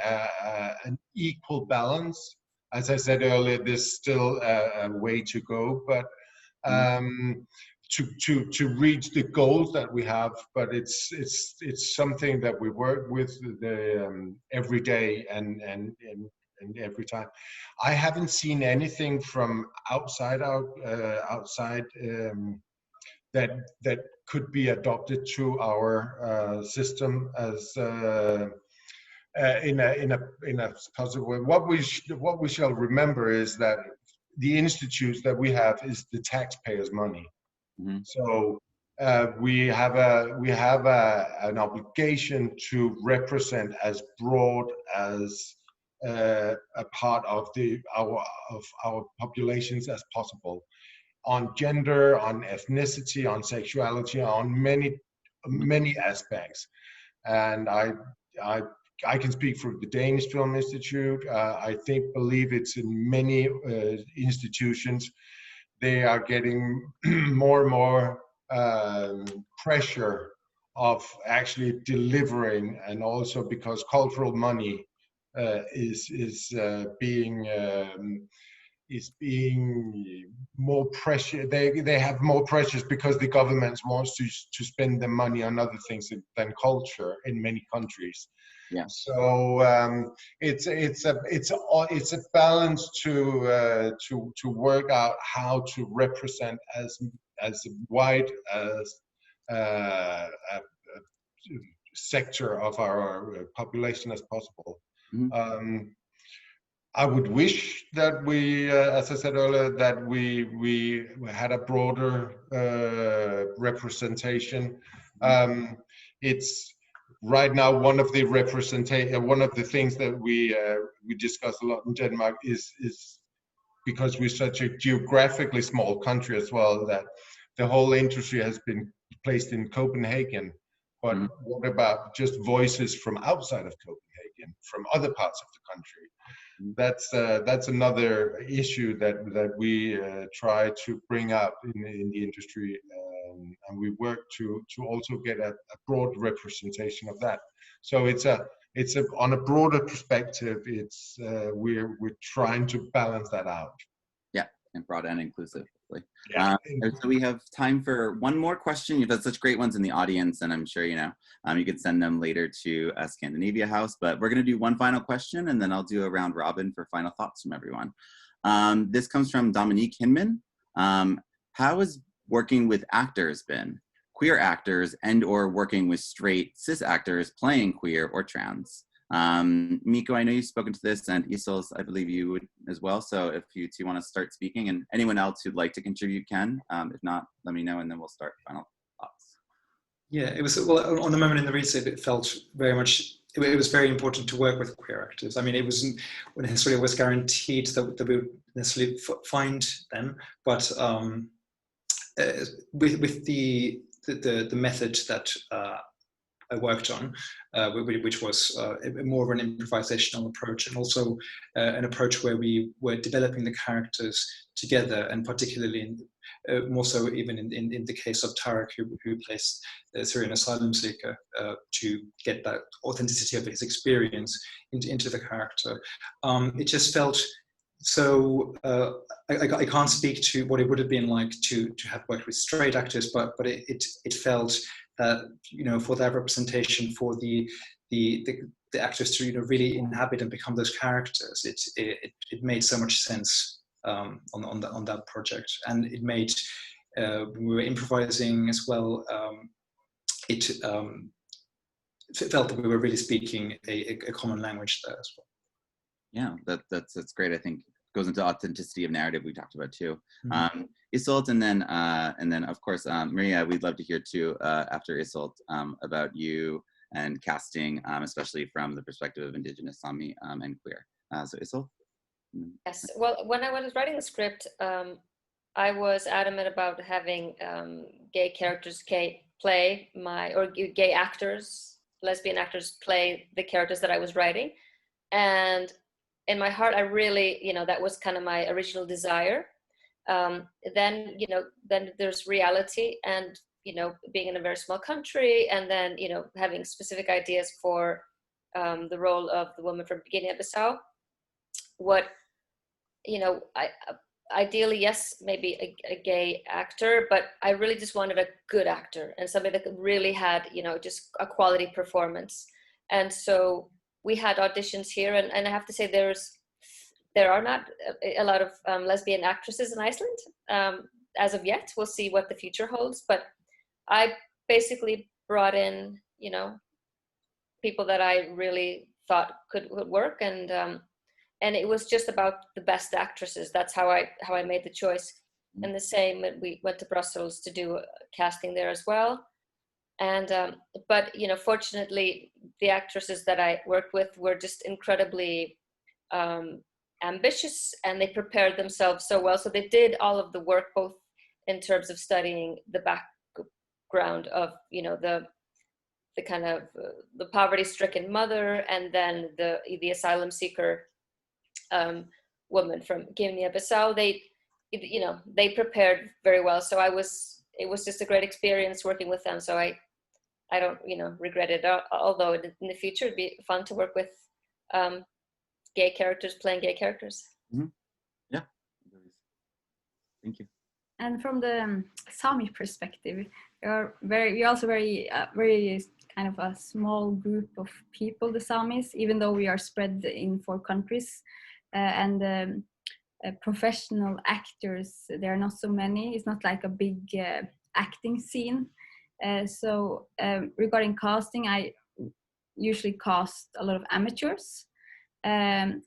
an equal balance. As I said earlier, there's still a way to go, but to reach the goals that we have, but it's something that we work with every day and every time. I haven't seen anything from outside that could be adopted to our system as in a positive way. What we shall remember is that the institutes that we have is the taxpayers' money. Mm-hmm. So we have an obligation to represent as broad as a part of our populations as possible, on gender, on ethnicity, on sexuality, on many aspects. And I can speak for the Danish Film Institute. I believe it's in many institutions. They are getting more and more pressure of actually delivering, and also because cultural money is being more pressure. They have more pressures because the government wants to spend the money on other things than culture in many countries. Yeah. So it's a balance to work out how to represent as wide as a sector of our population as possible. Mm-hmm. I would wish that we, as I said earlier, that we had a broader representation. It's right now one of the things that we discuss a lot in Denmark is because we're such a geographically small country as well, that the whole industry has been placed in Copenhagen. But what about just voices from outside of Copenhagen, from other parts of the country? That's another issue that we try to bring up in the industry, and we work to also get a broad representation of that. So it's on a broader perspective. It's we're trying to balance that out. Yeah, and broad and inclusive. Yeah. So we have time for one more question. You've had such great ones in the audience, and I'm sure you can send them later to Scandinavia House. But we're going to do one final question, and then I'll do a round robin for final thoughts from everyone. This comes from Dominique Hinman. How has working with actors been? Queer actors and/or working with straight cis actors playing queer or trans? Mikko, I know you've spoken to this, and Ísold, I believe you would as well. So if you two want to start speaking, and anyone else who'd like to contribute can. If not, let me know, and then we'll start final thoughts. Yeah, it was, well, on the moment in the research, it felt very much, it was very important to work with queer actors. I mean, it wasn't necessarily was guaranteed that we would necessarily find them, but with the method that I worked on, which was more of an improvisational approach, and also an approach where we were developing the characters together, and particularly more so even in the case of Tarek, who plays the Syrian asylum seeker, to get that authenticity of his experience into the character. It just felt so. I can't speak to what it would have been like to have worked with straight actors, but it felt that, you know, for that representation, for the actors to, you know, really inhabit and become those characters, it made so much sense on that project. And it made, we were improvising as well, it felt that we were really speaking a common language there as well. Yeah, that's great. I think goes into authenticity of narrative we talked about too. Mm-hmm. Ísold, and then of course Maria, we'd love to hear too after Ísold about you and casting, especially from the perspective of Indigenous Sami and queer. So Ísold. Yes. Well, when I was writing the script, I was adamant about having gay characters play gay actors, lesbian actors play the characters that I was writing, and in my heart, I really, you know, that was kind of my original desire. Then, you know, then there's reality, and, you know, being in a very small country, and then, you know, having specific ideas for the role of the woman from Guinea-Bissau. What, you know, ideally, yes, maybe a gay actor, but I really just wanted a good actor and somebody that really had, you know, just a quality performance. And so we had auditions here, and I have to say there are not a lot of lesbian actresses in Iceland as of yet. We'll see what the future holds, but I basically brought in, you know, people that I really thought could work, and it was just about the best actresses. That's how I made the choice. And the same, we went to Brussels to do casting there as well. And but, you know, fortunately, the actresses that I worked with were just incredibly ambitious, and they prepared themselves so well. So they did all of the work, both in terms of studying the background of, you know, the kind of the poverty-stricken mother, and then the asylum seeker woman from Guinea-Bissau. They, you know, they prepared very well. So it was just a great experience working with them. So I don't, you know, regret it. Although in the future it'd be fun to work with gay characters playing gay characters. Mm-hmm. Yeah. Thank you. And from the Sami perspective, you're also very kind of a small group of people, the Samis, even though we are spread in 4 countries, and professional actors, there are not so many. It's not like a big acting scene. So regarding casting, I usually cast a lot of amateurs, and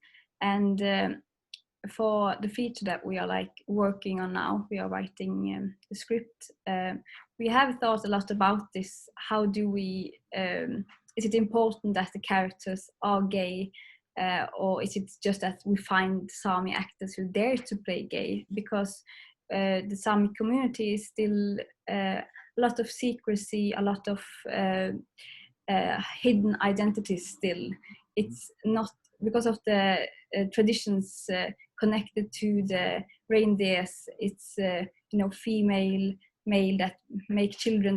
for the feature that we are like working on now, we are writing the script. We have thought a lot about this. How do we, is it important that the characters are gay, or is it just that we find Sami actors who dare to play gay? Because the Sami community is still a lot of secrecy, a lot of hidden identities still. It's not because of the traditions connected to the reindeers. It's you know, female, male that make children.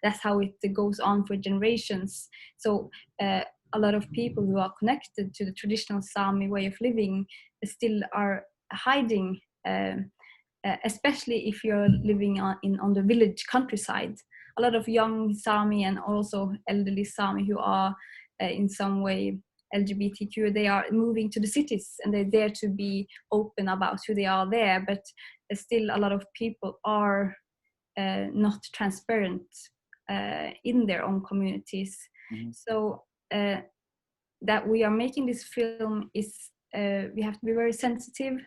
That's how it goes on for generations. So a lot of people who are connected to the traditional Sami way of living still are hiding, especially if you're living on the village countryside. A lot of young Sami and also elderly Sami who are in some way LGBTQ, they are moving to the cities and they dare to be open about who they are there, but still a lot of people are not transparent in their own communities. Mm-hmm. So that we are making this film is we have to be very sensitive,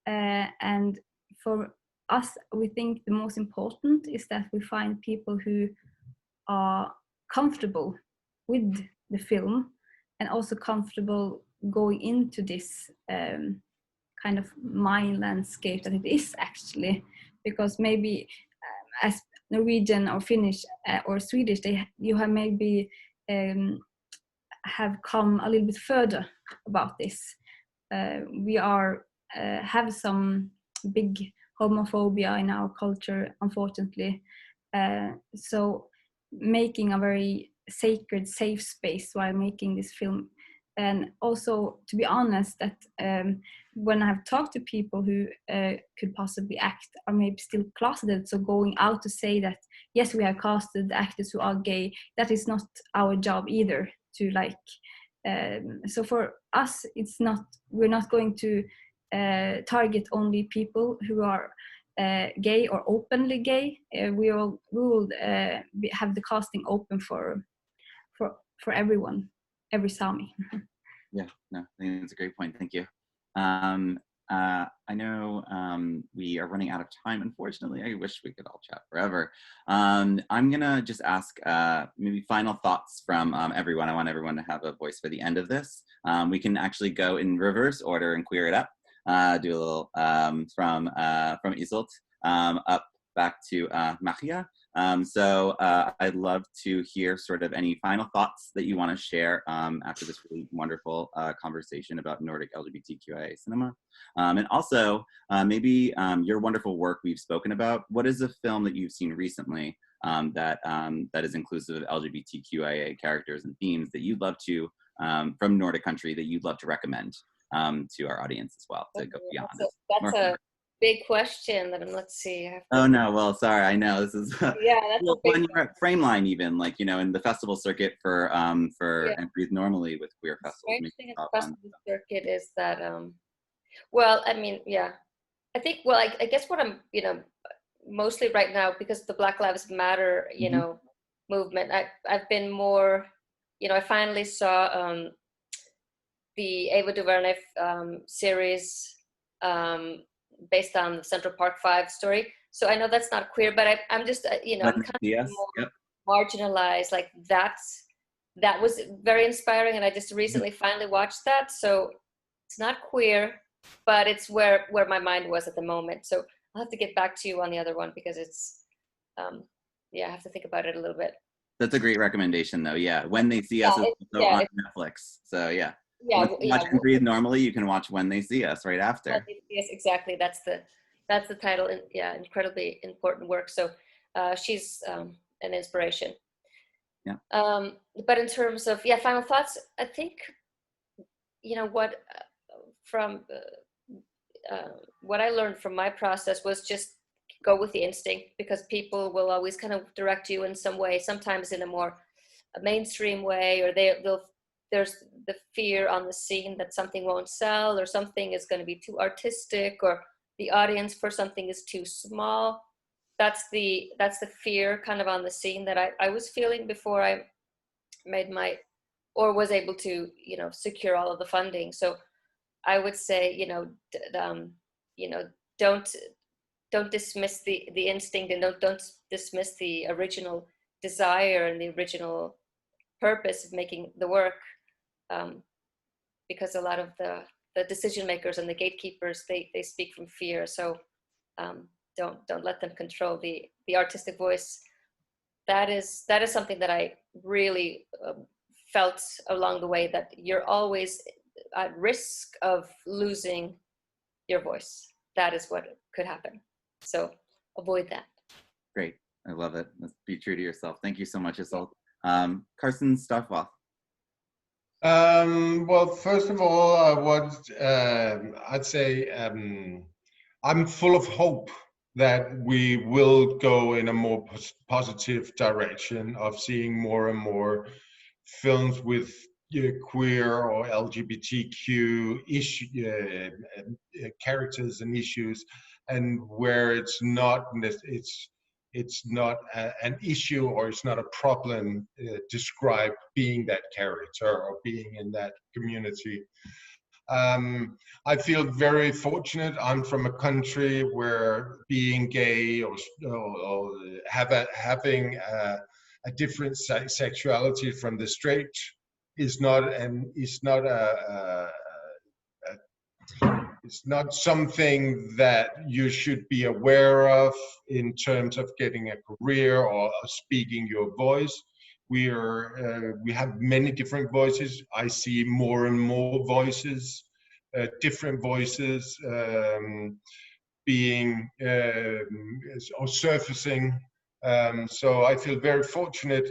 and for us, we think the most important is that we find people who are comfortable with the film and also comfortable going into this kind of mind landscape that it is actually, because maybe as Norwegian or Finnish or Swedish, you have maybe have come a little bit further about this. We are have some big homophobia in our culture, unfortunately. So making a very sacred, safe space while making this film And also, to be honest, that when I have talked to people who could possibly act or maybe still closeted, so going out to say that, yes, we have casted actors who are gay, that is not our job either. To like, so for us, it's not, we're not going to target only people who are gay or openly gay. We will have the casting open for everyone, every Sami. Yeah, no, I think that's a great point. Thank you. I know we are running out of time, unfortunately. I wish we could all chat forever. I'm gonna just ask maybe final thoughts from everyone. I want everyone to have a voice for the end of this. We can actually go in reverse order and queer it up. Do a little from Ísold up back to Marja. So I'd love to hear sort of any final thoughts that you want to share after this really wonderful conversation about Nordic LGBTQIA cinema. And also, maybe your wonderful work we've spoken about. What is a film that you've seen recently that is inclusive of LGBTQIA characters and themes that you'd love to, from Nordic country, that you'd love to recommend to our audience as well, to go beyond this? That's a big question. Let's see. Oh no, well, sorry, I know this is yeah, that's well, when you're at Frameline, even like, you know, in the festival circuit for entries normally with queer festivals. The thing at the festival circuit is that well, I mean, yeah, I think, well, I guess what I'm, you know, mostly right now, because the Black Lives Matter, you know, movement, I've been more, you know, I finally saw the Ava DuVernay series based on the Central Park 5 story. So I know that's not queer, but I'm just, you know, kind of more marginalized. Like that was very inspiring, and I just recently finally watched that. So it's not queer, but it's where my mind was at the moment. So I'll have to get back to you on the other one, because it's, yeah, I have to think about it a little bit. That's a great recommendation, though. Yeah, When They See Us is also on Netflix. So yeah. Yeah, watch and breathe normally, you can watch When They See Us right after. Yes, exactly. That's the title. And yeah, incredibly important work. So she's an inspiration. Yeah. But in terms of final thoughts, I think, you know, what from what I learned from my process was just go with the instinct, because people will always kind of direct you in some way, sometimes in a more mainstream way, or there's the fear on the scene that something won't sell, or something is going to be too artistic, or the audience for something is too small. That's the fear kind of on the scene that I was feeling before I made or was able to, you know, secure all of the funding. So I would say, you know, don't dismiss the instinct, and don't dismiss the original desire and the original purpose of making the work. Because a lot of the decision makers and the gatekeepers, they speak from fear. So don't let them control the artistic voice. That is something that I really felt along the way, that you're always at risk of losing your voice. That is what could happen. So avoid that. Great, I love it. Let's be true to yourself. Thank you so much, Ísold. Carsten Sparwath. Well, first of all, I'd say I'm full of hope that we will go in a more positive direction of seeing more and more films with queer or LGBTQ characters and issues, and where it's not an issue, or it's not a problem described being that character or being in that community. I feel very fortunate. I'm from a country where being gay or having a different sexuality from the straight is it's not something that you should be aware of in terms of getting a career or speaking your voice. We have many different voices. I see more and more voices, different voices being or surfacing. So I feel very fortunate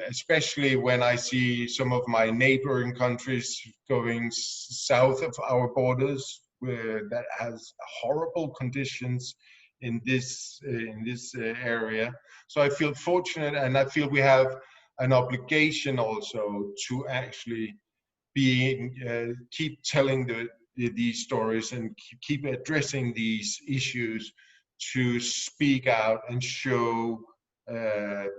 especially when I see some of my neighboring countries going south of our borders, where that has horrible conditions in this area. So I feel fortunate, and I feel we have an obligation also to actually keep telling these stories and keep addressing these issues, to speak out and show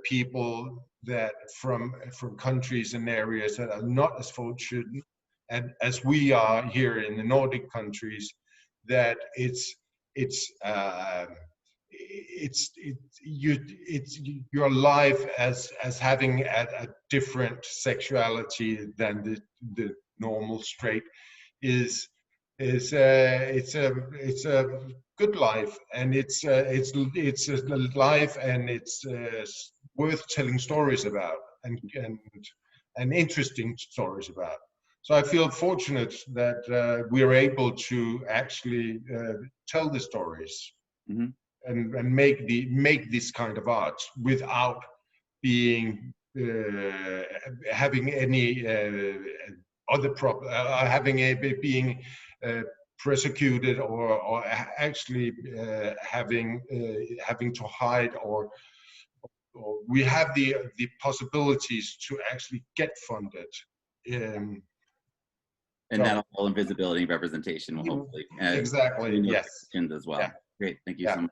people that from countries and areas that are not as fortunate and as we are here in the Nordic countries, that it's your life as having a different sexuality than the normal straight is it's a good life, and it's a life, and it's worth telling stories about, and interesting stories about. So I feel fortunate that we're able to actually tell the stories. Mm-hmm. and make this kind of art without being having any other problem, being persecuted or actually having to hide, or we have the possibilities to actually get funded. And that whole invisibility and representation will hopefully exactly, yes, as well. Yeah. Great, thank you so much.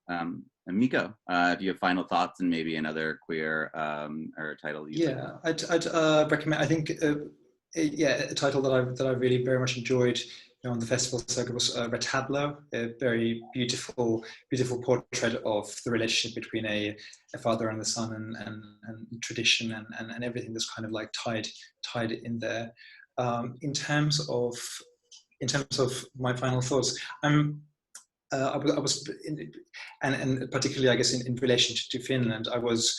And Mikko, if you have final thoughts and maybe another queer or title. I'd recommend. I think a title that I really very much enjoyed on the festival circuit was Red Tableau, a very beautiful portrait of the relationship between a father and the son, and tradition and everything that's kind of like tied in there. In terms of my final thoughts, I was and particularly I guess in relation to Finland, I was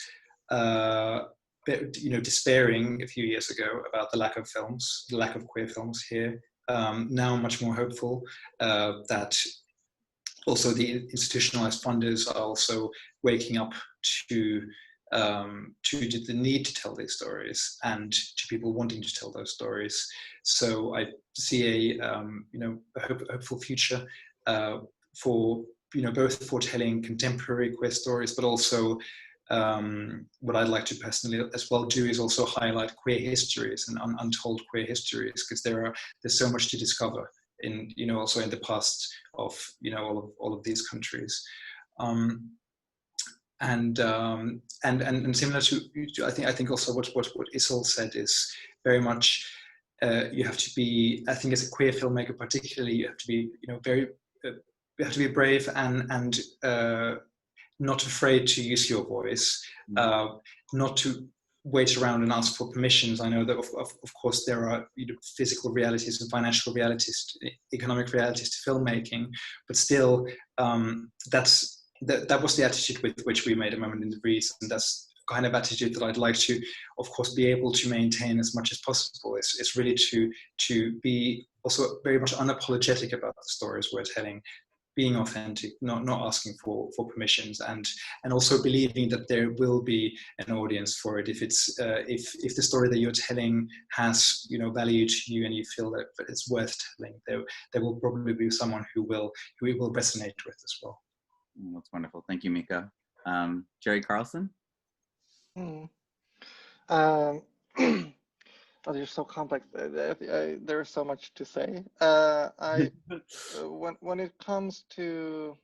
despairing a few years ago about the lack of queer films here. Now I'm much more hopeful that also the institutionalized funders are also waking up to the need to tell these stories, and to people wanting to tell those stories. So I see a hopeful future for both for telling contemporary queer stories, but also what I'd like to personally as well do is also highlight queer histories and untold queer histories, because there's so much to discover in also in the past of all of these countries. And similar to I think also what Ísold said is very much you have to be, I think as a queer filmmaker particularly, you have to be you have to be brave and not afraid to use your voice, not to wait around and ask for permissions. I know that of course there are physical realities and financial realities, economic realities to filmmaking, but still that was the attitude with which we made A Moment in the Breeze, and that's the kind of attitude that I'd like to, of course, be able to maintain as much as possible. It's really to be also very much unapologetic about the stories we're telling, being authentic, not asking for permissions, and also believing that there will be an audience for it. If it's if the story that you're telling has value to you and you feel that it's worth telling, there will probably be someone who it will resonate with as well. That's wonderful. Thank you, Mikko. Jerry Carlsson? Oh, you're so complex. There's so much to say. When it comes to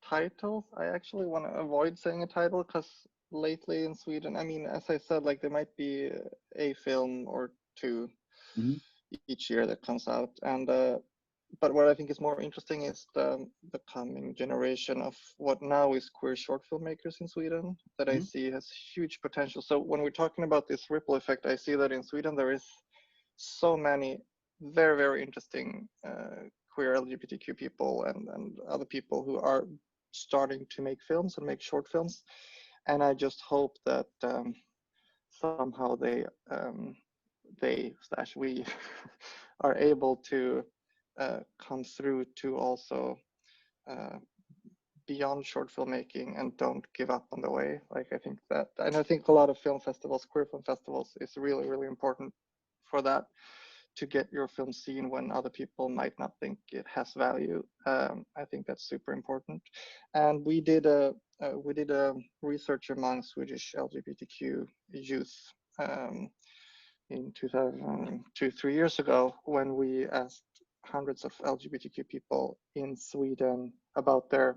titles, I actually want to avoid saying a title, because lately in Sweden, I mean, as I said, like there might be a film or two each year that comes out, and but what I think is more interesting is the coming generation of what now is queer short filmmakers in Sweden, that I see has huge potential. So when we're talking about this ripple effect, I see that in Sweden there is so many very, very interesting queer LGBTQ people and other people who are starting to make films and make short films. And I just hope that somehow they / we are able to come through to also beyond short filmmaking and don't give up on the way. Like, I think that, and I think a lot of film festivals, queer film festivals, is really, really important for that, to get your film seen when other people might not think it has value. I think that's super important. And we did a research among Swedish LGBTQ youth in 2-3 years ago, when we asked hundreds of LGBTQ people in Sweden about their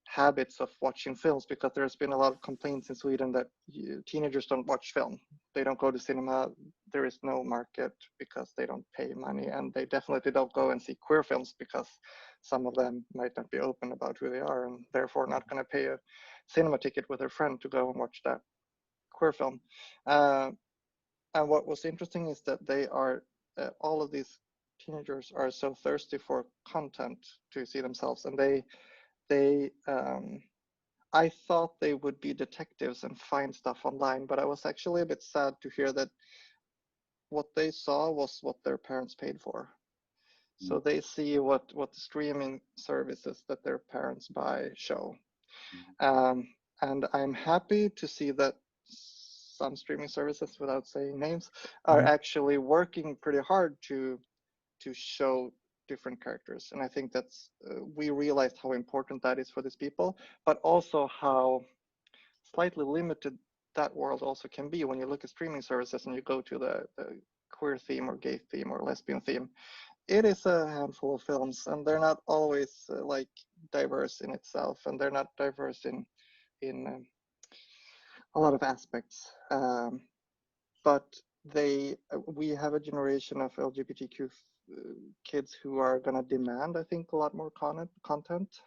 habits of watching films, because there's been a lot of complaints in Sweden that teenagers don't watch film. They don't go to cinema. There is no market because they don't pay money, and they definitely don't go and see queer films because some of them might not be open about who they are, and therefore not going to pay a cinema ticket with their friend to go and watch that queer film. And what was interesting is that they are, all of these teenagers are so thirsty for content to see themselves, and I thought they would be detectives and find stuff online, but I was actually a bit sad to hear that what they saw was what their parents paid for. So they see what the streaming services that their parents buy show. And I'm happy to see that some streaming services, without saying names, are actually working pretty hard to show different characters. And I think that's, we realized how important that is for these people, but also how slightly limited that world also can be when you look at streaming services and you go to the queer theme or gay theme or lesbian theme. It is a handful of films, and they're not always like diverse in itself, and they're not diverse in a lot of aspects. But we have a generation of LGBTQ kids who are going to demand, I think, a lot more content.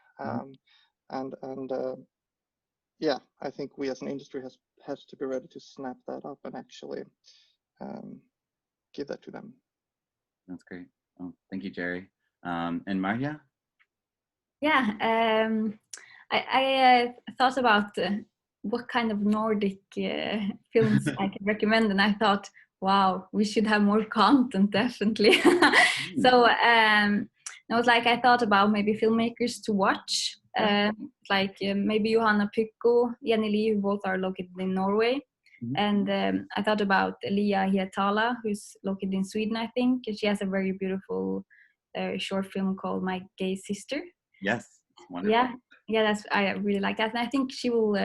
Yeah, I think we as an industry has to be ready to snap that up and actually give that to them. That's great. Oh, thank you, Jerry. And Marja? Yeah, I thought about what kind of Nordic films I can recommend, and I thought, wow, we should have more content, definitely. So I was like, I thought about maybe filmmakers to watch, like maybe Johanna Pykko, Jenny Lee, who both are located in Norway. And I thought about Lia Hietala, who's located in Sweden, I think. She has a very beautiful short film called My Gay Sister. Yes, wonderful. Yeah, I really like that. And I think she will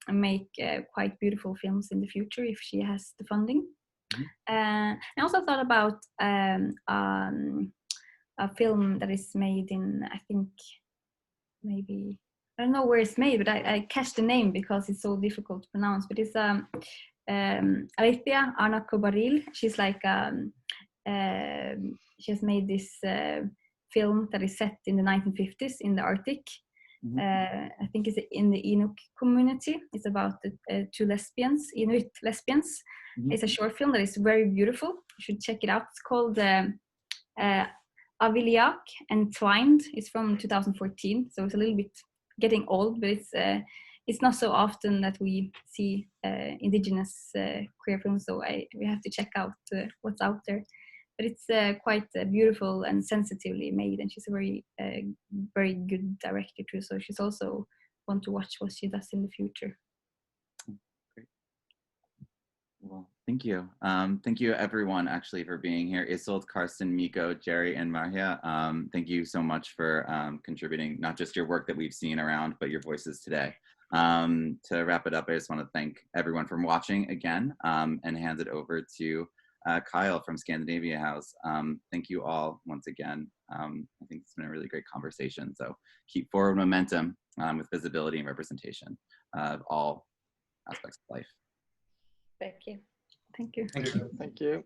make quite beautiful films in the future if she has the funding. I also thought about a film that is made in, I think, maybe, I don't know where it's made, but I catch the name because it's so difficult to pronounce. But it's Alethea Arnako-Baril. She's like, she has made this film that is set in the 1950s in the Arctic. I think it's in the Inuk community. It's about the two lesbians, Inuit lesbians. It's a short film that is very beautiful. You should check it out. It's called Aviliak Entwined. It's from 2014, so it's a little bit getting old, but it's not so often that we see indigenous queer films, so we have to check out what's out there. But it's quite beautiful and sensitively made, and she's a very very good director too, so she's also one to watch what she does in the future. Great. Well, thank you. Thank you everyone actually for being here. Ísold, Carsten, Mikko, Jerry, and Marja. Thank you so much for contributing not just your work that we've seen around, but your voices today. To wrap it up, I just want to thank everyone for watching again, and hand it over to Kyle from Scandinavia House. Thank you all once again. I think it's been a really great conversation. So keep forward momentum with visibility and representation of all aspects of life. Thank you. Thank you. Thank you. Thank you.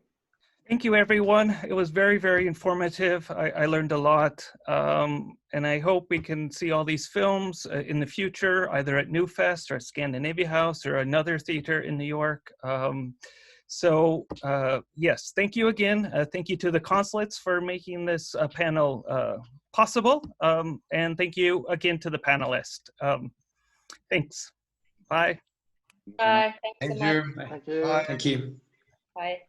Thank you, everyone. It was very, very informative. I learned a lot. And I hope we can see all these films in the future, either at NewFest or at Scandinavia House or another theater in New York. So yes, thank you again. Thank you to the consulates for making this panel possible. And thank you again to the panelists. Thanks. Bye. Bye. Thanks Thank so much. you. Thank you. Bye. Thank you. Bye.